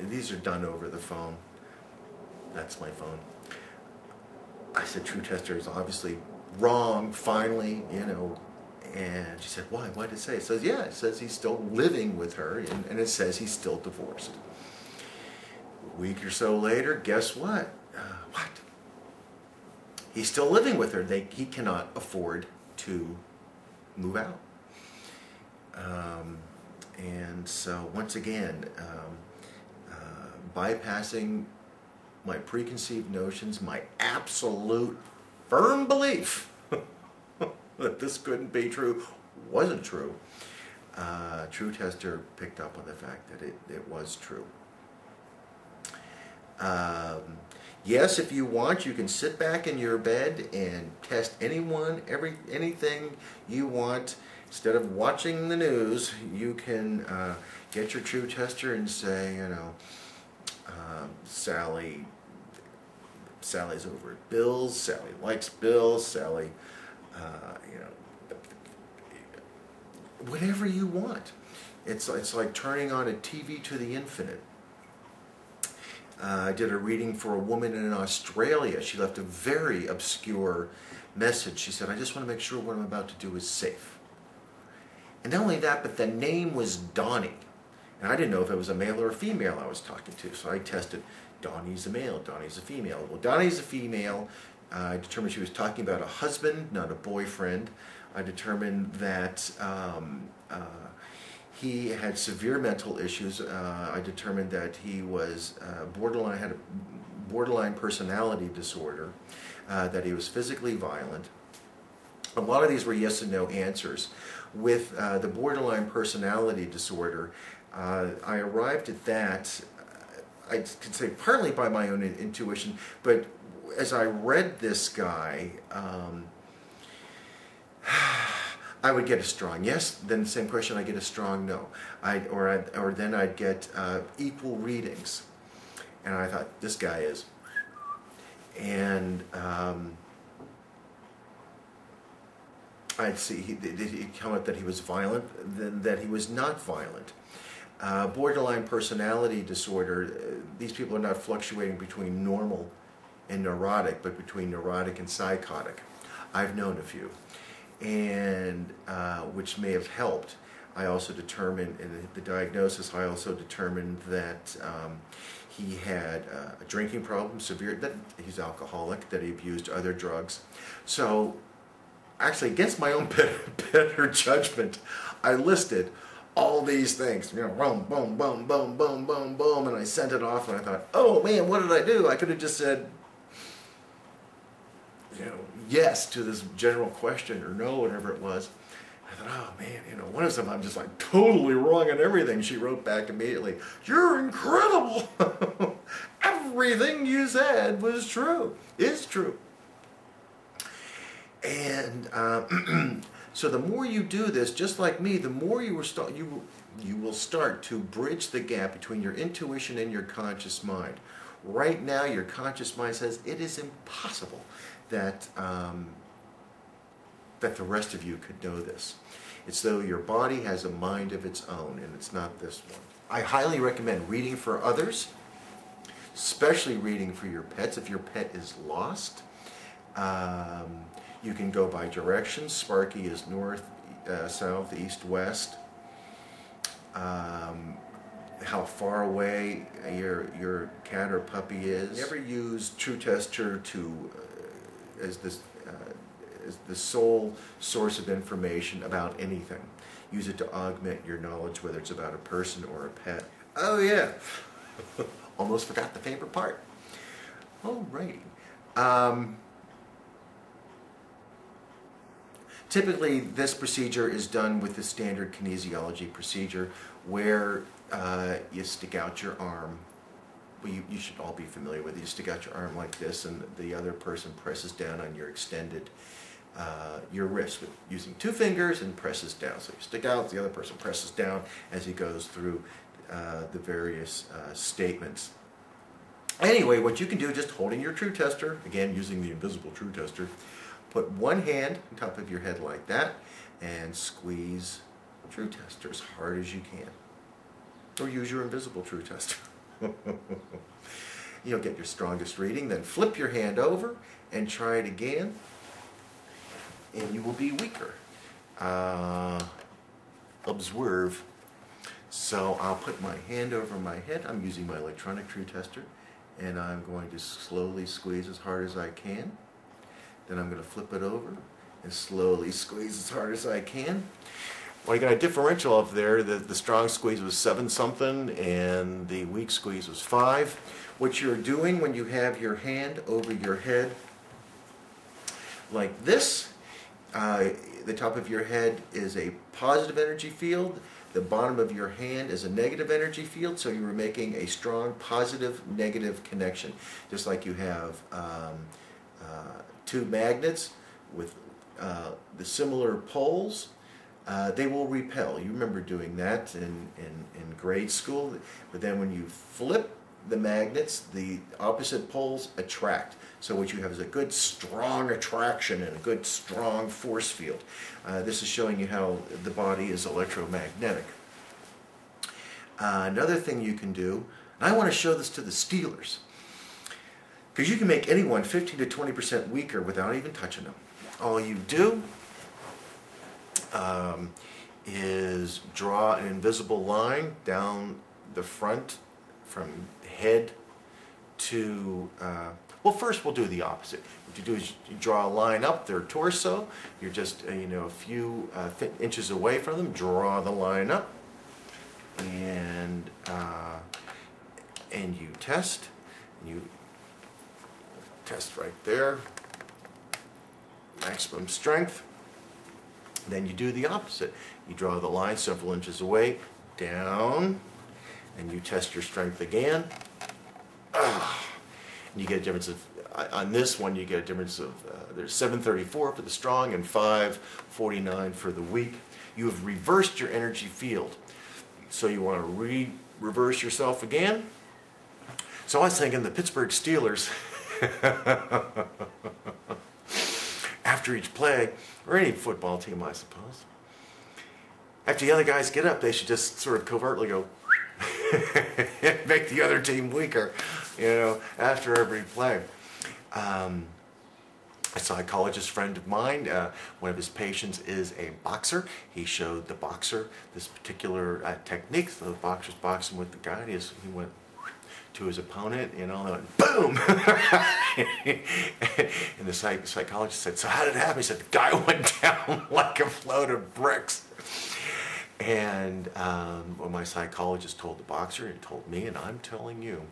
these are done over the phone. That's my phone. I said, True Tester is obviously wrong, finally, you know. And she said, why? What did it say? It says, yeah, it says he's still living with her, and it says he's still divorced. A week or so later, guess what? What? He's still living with her. He cannot afford to move out. And so, once again, bypassing my preconceived notions, my absolute firm belief that this couldn't be true, wasn't true. True Tester picked up on the fact that it was true. Yes, if you want, you can sit back in your bed and test anything you want. Instead of watching the news, you can get your True Tester and say, you know, Sally's over at Bill's, Sally likes Bill, Sally, you know, whatever you want. It's like turning on a TV to the infinite. I did a reading for a woman in Australia. She left a very obscure message. She said, I just want to make sure what I'm about to do is safe. And not only that, but the name was Donnie. And I didn't know if it was a male or a female I was talking to. So I tested, Donnie's a male, Donnie's a female. Well, Donnie's a female. I determined she was talking about a husband, not a boyfriend. I determined that he had severe mental issues. I determined that he was had a borderline personality disorder, that he was physically violent. A lot of these were yes and no answers. With the borderline personality disorder, I arrived at that, I could say partly by my own intuition, but as I read this guy, I would get a strong yes, then the same question, I get a strong no. Or then I'd get equal readings. And I thought, this guy is. And I'd see, he'd come up that he was violent, then that he was not violent. Borderline personality disorder, these people are not fluctuating between normal and neurotic, but between neurotic and psychotic. I've known a few. And which may have helped. I also determined in the diagnosis, I also determined that he had a drinking problem, severe, that he's alcoholic, that he abused other drugs. So actually, against my own better judgment, I listed all these things, you know, boom, boom, boom, boom, boom, boom, boom, and I sent it off, and I thought, oh man, what did I do? I could have just said, you know, yes to this general question, or no, whatever it was. I thought, oh man, you know, what if I'm just like totally wrong on everything? She wrote back immediately, you're incredible. Everything you said was true, is true. And so the more you do this, just like me, the more you will start to bridge the gap between your intuition and your conscious mind. Right now, your conscious mind says it is impossible that that the rest of you could know this. It's though your body has a mind of its own, and it's not this one. I highly recommend reading for others, especially reading for your pets. If your pet is lost, you can go by directions. Sparky is north, south, east, west. How far away your cat or puppy is. Never use True Tester to as the sole source of information about anything. Use it to augment your knowledge, whether it's about a person or a pet. Oh yeah, almost forgot the favorite part. Alrighty. Typically, this procedure is done with the standard kinesiology procedure where you stick out your arm. Well, you should all be familiar with it. You stick out your arm like this, and the other person presses down on your extended, your wrist with using 2 fingers and presses down. So you stick out, the other person presses down as he goes through the various statements. Anyway, what you can do, just holding your True Tester, again using the invisible True Tester, put one hand on top of your head like that and squeeze True Tester as hard as you can. Or use your invisible True Tester. You'll get your strongest reading, then flip your hand over and try it again, and you will be weaker. Observe. So I'll put my hand over my head. I'm using my electronic True Tester, and I'm going to slowly squeeze as hard as I can. Then I'm going to flip it over and slowly squeeze as hard as I can. Well, you got a differential up there. The strong squeeze was 7 something and the weak squeeze was 5. What you're doing when you have your hand over your head like this, the top of your head is a positive energy field. The bottom of your hand is a negative energy field, so you were making a strong positive-negative connection. Just like you have 2 magnets with the similar poles, they will repel. You remember doing that in grade school, but then when you flip the magnets, the opposite poles attract. So what you have is a good strong attraction and a good strong force field. This is showing you how the body is electromagnetic. Another thing you can do, and I want to show this to the Steelers, because you can make anyone 15 to 20% weaker without even touching them. All you do is draw an invisible line down the front from head to, well, first we'll do the opposite. What you do is you draw a line up their torso. You're just, a few inches away from them. Draw the line up, and you test. You test right there. Maximum strength. Then you do the opposite. You draw the line several inches away, down, and you test your strength again. And you get a difference of, on this one you get a difference of, there's 734 for the strong and 549 for the weak. You have reversed your energy field. So you want to reverse yourself again. So I was thinking the Pittsburgh Steelers, after each play, or any football team I suppose, after the other guys get up, they should just sort of covertly go make the other team weaker, after every play. A psychologist friend of mine, one of his patients is a boxer. He showed the boxer this particular technique. So the boxer's boxing with the guy, and he went to his opponent, and went boom! And the psychologist said, "So how did it happen?" He said, "The guy went down like a float of bricks." And well, my psychologist told the boxer, and told me, and I'm telling you,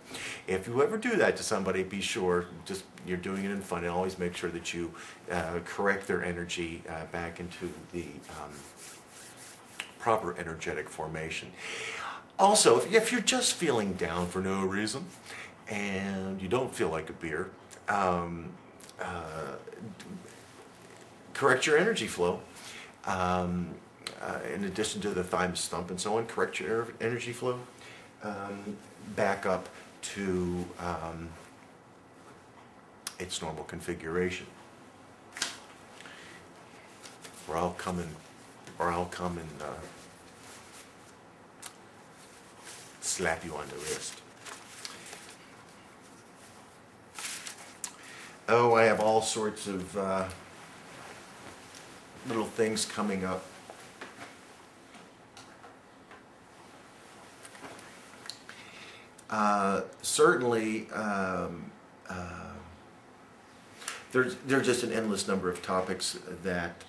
if you ever do that to somebody, be sure, just you're doing it in fun, and always make sure that you correct their energy back into the proper energetic formation. Also, if you're just feeling down for no reason, and you don't feel like a beer, correct your energy flow. In addition to the thymus thump and so on, correct your energy flow back up to its normal configuration. or I'll come and slap you on the wrist. Oh, I have all sorts of little things coming up. Certainly, there's just an endless number of topics that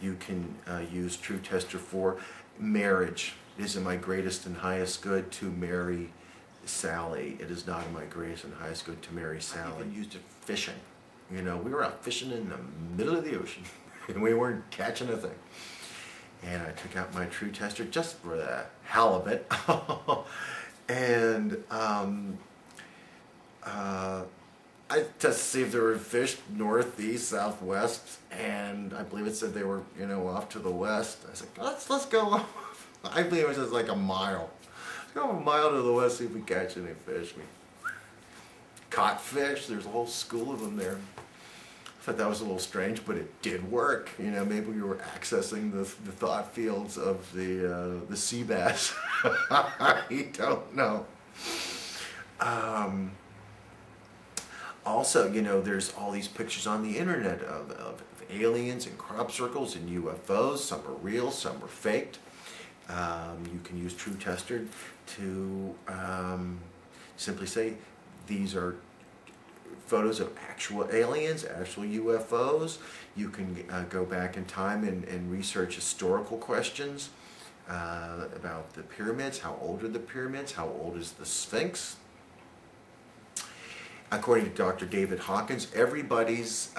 you can use True Tester for. Marriage. It is in my greatest and highest good to marry Sally. It is not in my greatest and highest good to marry Sally. I even used it fishing. You know, we were out fishing in the middle of the ocean and we weren't catching a thing. And I took out my True Tester just for the hell of it. And I tested to see if there were fish north, east, southwest, and I believe it said they were, you know, off to the west. I was like, let's go. I believe it was just like a mile. Let's go a mile to the west, see if we catch any fish. We caught fish. There's a whole school of them there. I thought that was a little strange, but it did work. You know, maybe we were accessing the thought fields of the sea bass. I don't know. Also, you know, there's all these pictures on the internet of aliens and crop circles and UFOs. Some are real, some are faked. You can use True Tester to simply say these are photos of actual aliens, actual UFOs. You can go back in time and research historical questions about the pyramids. How old are the pyramids? How old is the Sphinx? According to Dr. David Hawkins, everybody's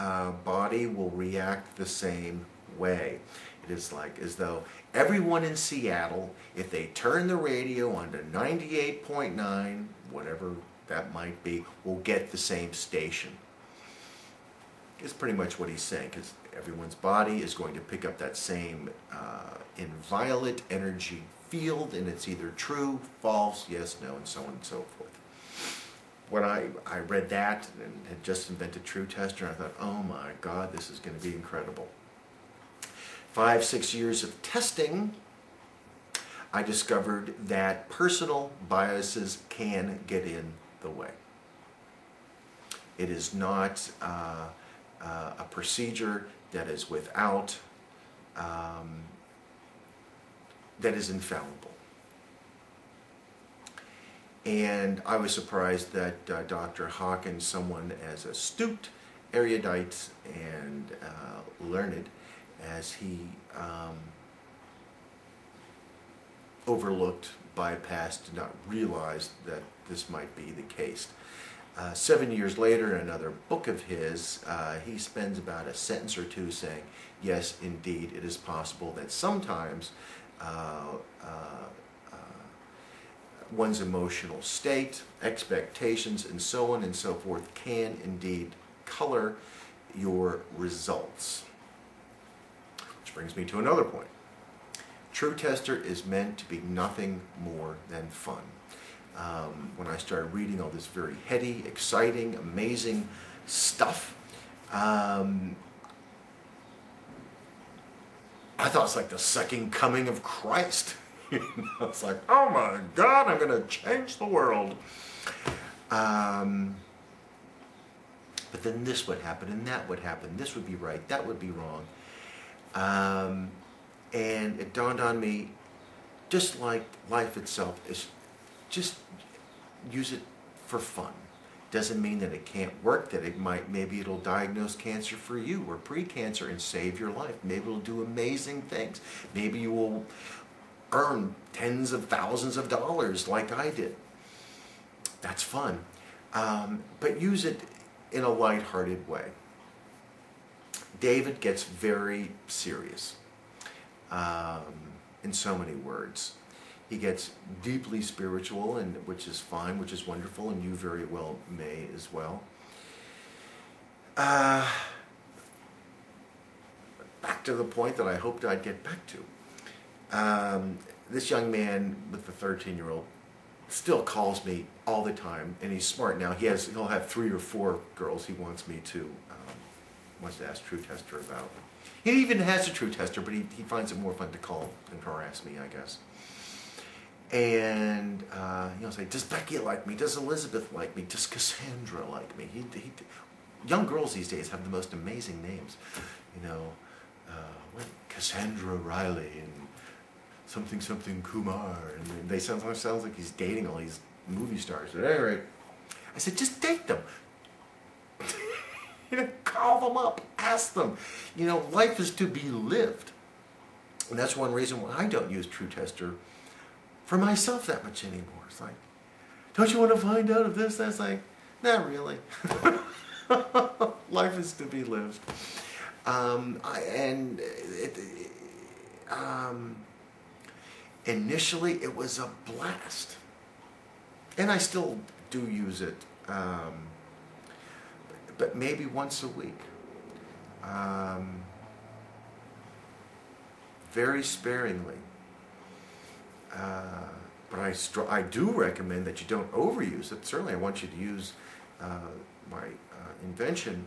body will react the same way. It is like as though everyone in Seattle, if they turn the radio on to 98.9, whatever that might be, will get the same station. It's pretty much what he's saying, because everyone's body is going to pick up that same inviolate energy field, and it's either true, false, yes, no, and so on and so forth. When I read that and had just invented True Tester, I thought, oh my God, this is going to be incredible. 5-6 years of testing, I discovered that personal biases can get in the way. It is not a procedure that is without, that is infallible. And I was surprised that Dr. Hawkins, someone as astute, erudite, and learned as he overlooked, bypassed, did not realize that this might be the case. 7 years later, in another book of his, he spends about a sentence or two saying, yes, indeed, it is possible that sometimes one's emotional state, expectations, and so on and so forth can indeed color your results. Which brings me to another point. True Tester is meant to be nothing more than fun. When I started reading all this very heady, exciting, amazing stuff, I thought it's like the second coming of Christ. You know, it's like, oh my God, I'm going to change the world. But then this would happen, and that would happen. This would be right, that would be wrong. And it dawned on me, just like life itself, is just use it for fun. Doesn't mean that it can't work, that it might, maybe it'll diagnose cancer for you or pre-cancer and save your life. Maybe it'll do amazing things. Maybe you will earn tens of thousands of dollars like I did. That's fun. But use it in a lighthearted way. David gets very serious in so many words. He gets deeply spiritual, and which is fine, which is wonderful, and you very well may as well. Back to the point that I hoped I'd get back to. This young man with the 13-year-old still calls me all the time, and he's smart now. He'll have 3 or 4 girls he wants to ask True Tester about. He even has a true tester, but he finds it more fun to call and harass me, I guess. And he'll say, does Becky like me? Does Elizabeth like me? Does Cassandra like me? Young girls these days have the most amazing names. You know, Cassandra Riley and something something Kumar. And they sometimes sound like he's dating all these movie stars. At any rate, I said, just date them. You know, call them up, ask them. You know, life is to be lived. And that's one reason why I don't use True Tester for myself that much anymore. It's like, don't you want to find out if this? That's like, not really. Life is to be lived. Initially, it was a blast. And I still do use it. But maybe once a week. Very sparingly. But I do recommend that you don't overuse it. Certainly I want you to use my invention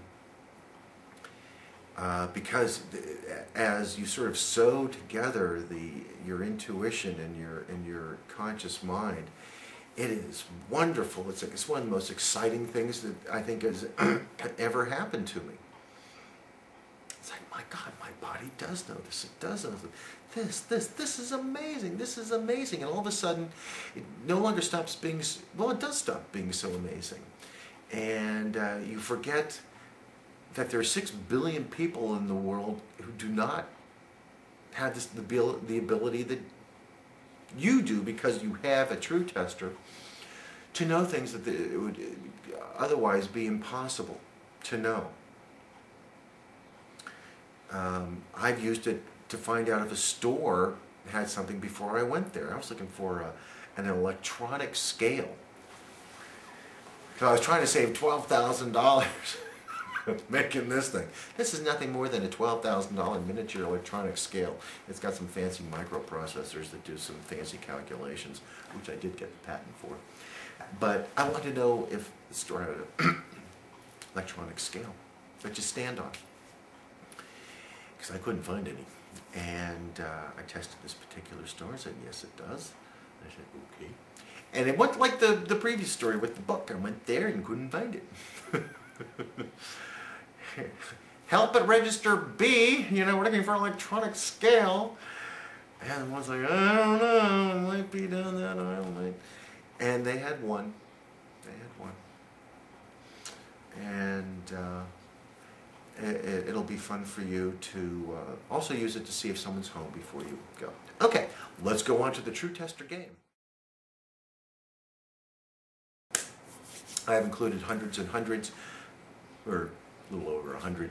because as you sort of sew together your intuition and your conscious mind, it is wonderful. It's one of the most exciting things that I think has ever happened to me. It's like, my God, my body does know this. It does know this. This is amazing. This is amazing. And all of a sudden, it no longer stops being, well, it does stop being so amazing. And you forget that there are 6 billion people in the world who do not have the ability that you do, because you have a true tester, to know things that it would otherwise be impossible to know. I've used it to find out if a store had something before I went there. I was looking for an electronic scale. So I was trying to save $12,000 making this thing. This is nothing more than a $12,000 miniature electronic scale. It's got some fancy microprocessors that do some fancy calculations, which I did get the patent for. But I wanted to know if the store had an electronic scale that you stand on, because I couldn't find any. And I tested this particular store and said, yes, it does. I said, okay. And it went like the previous story with the book. I went there and couldn't find it. Help at register B, you know, we're looking for electronic scale. And one's like, I don't know, it might be down that aisle. And they had one. They had one. And it'll be fun for you to also use it to see if someone's home before you go. Okay, let's go on to the True Tester game. I have included hundreds and hundreds, or a little over 100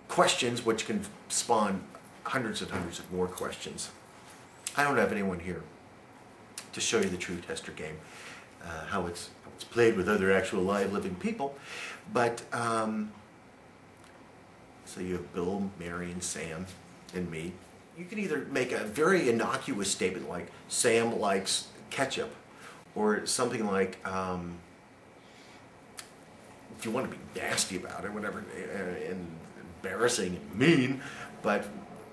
questions, which can spawn hundreds and hundreds of more questions. I don't have anyone here to show you the True Tester game, how it's played with other actual live living people, but so you have Bill, Mary, and Sam, and me. You can either make a very innocuous statement like, Sam likes ketchup, or something like, if you want to be nasty about it, whatever, and embarrassing and mean, but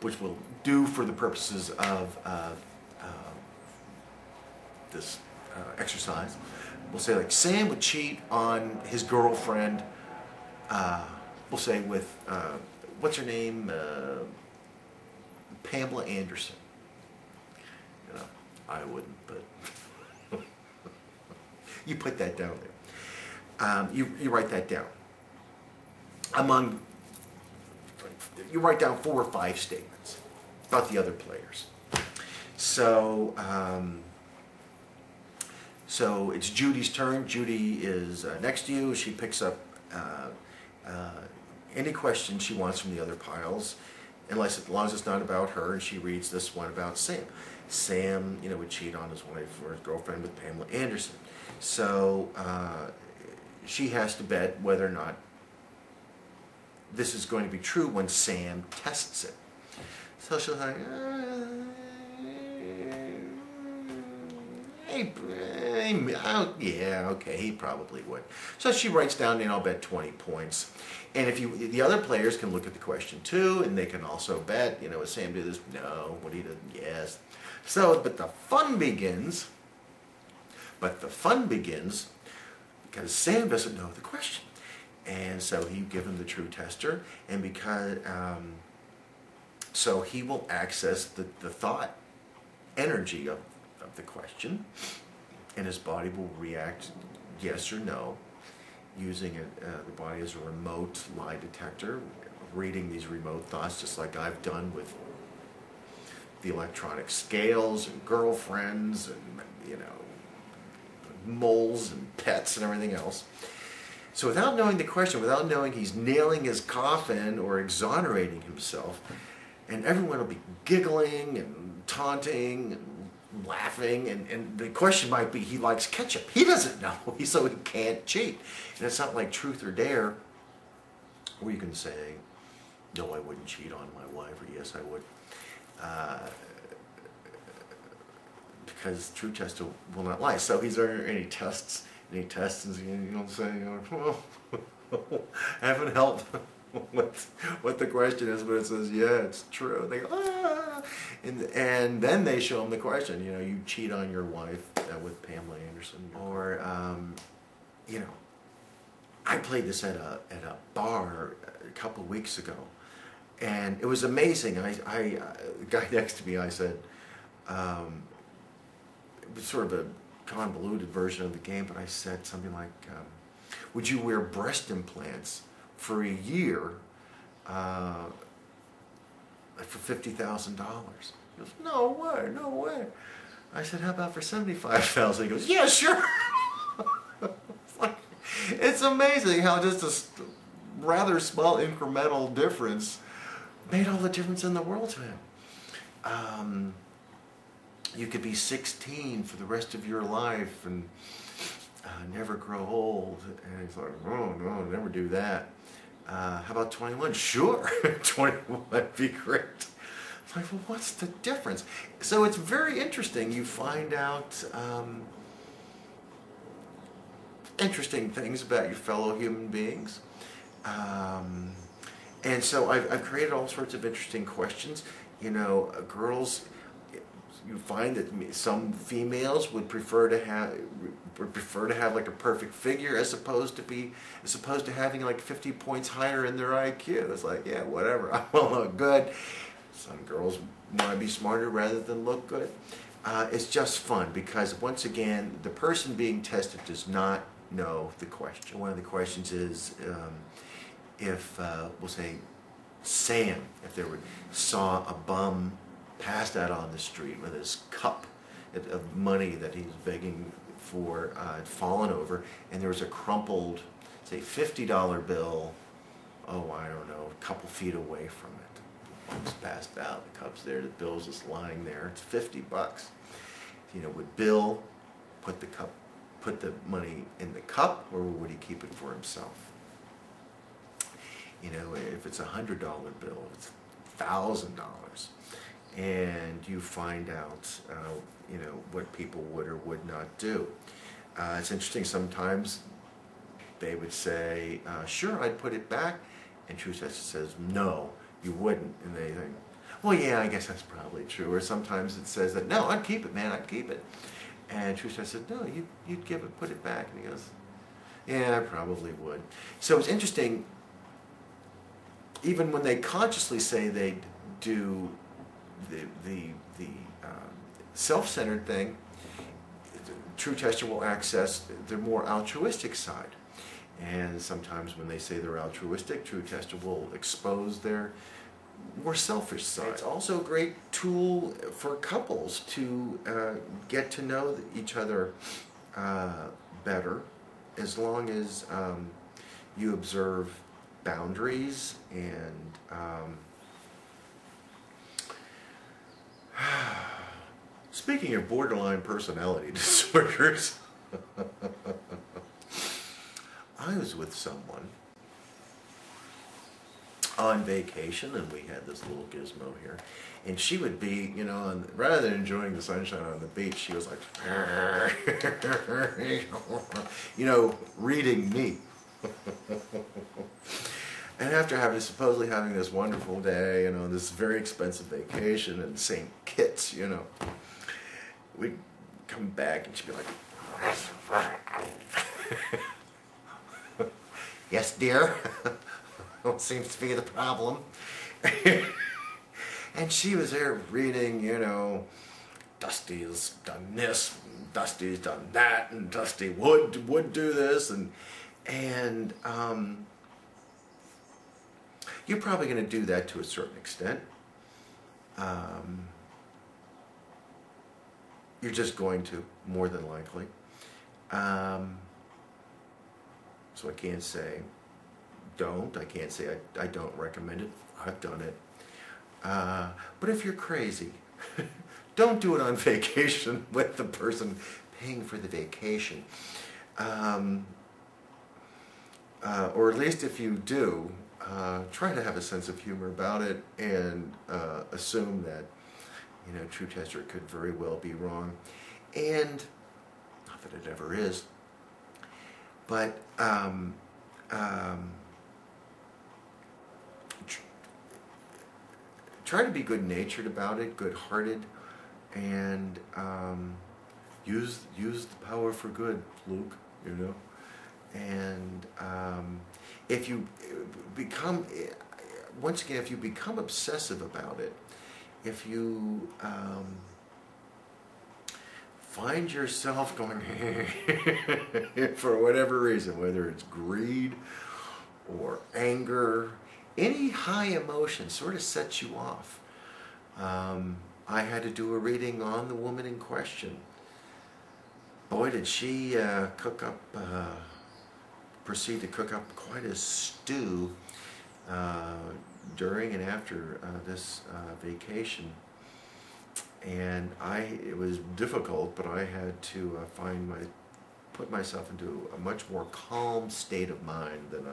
which will do for the purposes of this exercise. We'll say like, Sam would cheat on his girlfriend, we'll say with, what's her name, Pamela Anderson. You know, I wouldn't, but you put that down there. You write that down. You write down 4 or 5 statements about the other players. So, so it's Judy's turn. Judy is next to you. She picks up any question she wants from the other piles, as long as it's not about her, and she reads this one about Sam. Sam, you know, would cheat on his wife or his girlfriend with Pamela Anderson. So she has to bet whether or not this is going to be true when Sam tests it. So she'll say, yeah, okay, he probably would. So she writes down, I'll bet 20 points. And if the other players can look at the question too, and they can also bet, would Sam do this? No. Would he do? Yes. So, but the fun begins because Sam doesn't know the question. And so you give him the true tester, and because, so he will access the thought energy of the question, and his body will react yes or no, using the body as a remote lie detector, reading these remote thoughts, just like I've done with the electronic scales and girlfriends and moles and pets and everything else. So without knowing the question, without knowing he's nailing his coffin or exonerating himself, and everyone will be giggling and taunting and laughing, and the question might be he likes ketchup. He doesn't know, so he can't cheat. And it's not like truth or dare, where you can say, no, I wouldn't cheat on my wife, or yes, I would. Because true tester will not lie. So he's there any tests, and you don't say, haven't helped what the question is, but it says, yeah, it's true. They go, ah! And then they show him the question, you cheat on your wife with Pamela Anderson. Or, I played this at a bar a couple of weeks ago, and it was amazing. The guy next to me, I said, it was sort of a convoluted version of the game, but I said something like, would you wear breast implants for a year for $50,000? He goes, no way. I said, how about for $75,000? He goes, yeah, sure. It's amazing how just a rather small incremental difference made all the difference in the world to him. You could be 16 for the rest of your life and never grow old. And he's like, oh, no, never do that. How about 21? Sure, 21 would be great. It's like, well, what's the difference? So it's very interesting. You find out interesting things about your fellow human beings. And so I've created all sorts of interesting questions. Girls, you find that some females would prefer to have like a perfect figure as opposed to having like 50 points higher in their IQ. It's like, yeah, whatever. I will look good. Some girls want to be smarter rather than look good. It's just fun because once again, the person being tested does not know the question. One of the questions is if we'll say Sam, if there saw a bum passed out on the street with his cup of money that he's begging for had fallen over, and there was a crumpled, say, $50 bill, I don't know, a couple feet away from it. The bump's passed out, the cup's there, the bill's just lying there, it's $50. Would Bill put the money in the cup, or would he keep it for himself? If it's a $100 bill, it's $1,000. And you find out, what people would or would not do. It's interesting, sometimes they would say, sure, I'd put it back, and true tester says, no, you wouldn't. And they think, well, yeah, I guess that's probably true. Or sometimes it says that, no, I'd keep it, man, I'd keep it. And true tester said, no, you'd give it, put it back. And he goes, yeah, I probably would. So it's interesting, even when they consciously say they'd do the self-centered thing, true tester will access their more altruistic side. And sometimes when they say they're altruistic, true tester will expose their more selfish side. It's also a great tool for couples to get to know each other better, as long as you observe boundaries and speaking of borderline personality disorders, I was with someone on vacation, and we had this little gizmo here, and she would be, you know, and rather than enjoying the sunshine on the beach, she was like, you know, reading me. And after supposedly having this wonderful day, you know, this very expensive vacation in St. Kitts, you know, we'd come back and she'd be like, yes, dear. What seems to be the problem? And she was there reading, you know, Dusty's done this, and Dusty's done that, and Dusty would do this, and you're probably going to do that to a certain extent. You're just going to, more than likely. So I can't say don't. I can't say I don't recommend it. I've done it. But if you're crazy, don't do it on vacation with the person paying for the vacation. Or at least if you do, try to have a sense of humor about it and assume that, you know, True Tester could very well be wrong. And, not that it ever is, but try to be good-natured about it, good-hearted, and use the power for good, Luke, you know. And if you become, once again, if you become obsessive about it, if you find yourself going for whatever reason, whether it's greed or anger, any high emotion sort of sets you off. I had to do a reading on the woman in question. Boy, did she proceed to cook up quite a stew during and after this vacation. And it was difficult, but I had to put myself into a much more calm state of mind than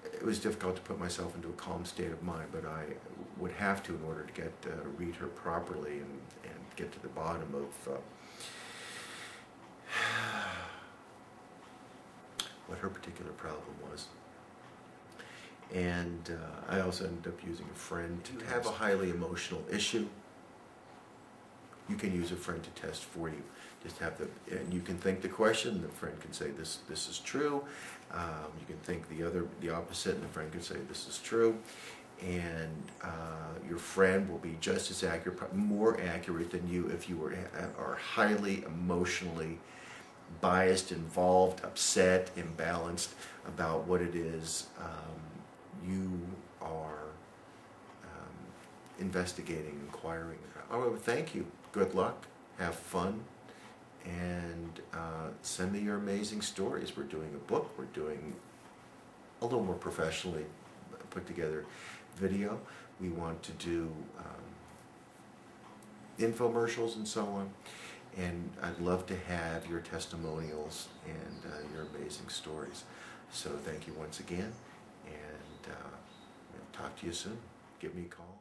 it was difficult to put myself into a calm state of mind, but I would have to in order to read her properly and get to the bottom of what her particular problem was. And I also ended up using a friend to have a highly emotional issue. You can use a friend to test for you. Just have and you can think the question, the friend can say this is true. You can think the opposite, and the friend can say this is true. And your friend will be just as accurate, more accurate than you if you are highly emotionally biased, involved, upset, imbalanced about what it is you are investigating, inquiring about. Oh, thank you. Good luck. Have fun. And send me your amazing stories. We're doing a book. We're doing a little more professionally put together video. We want to do infomercials and so on. And I'd love to have your testimonials and your amazing stories. So thank you once again, and talk to you soon. Give me a call.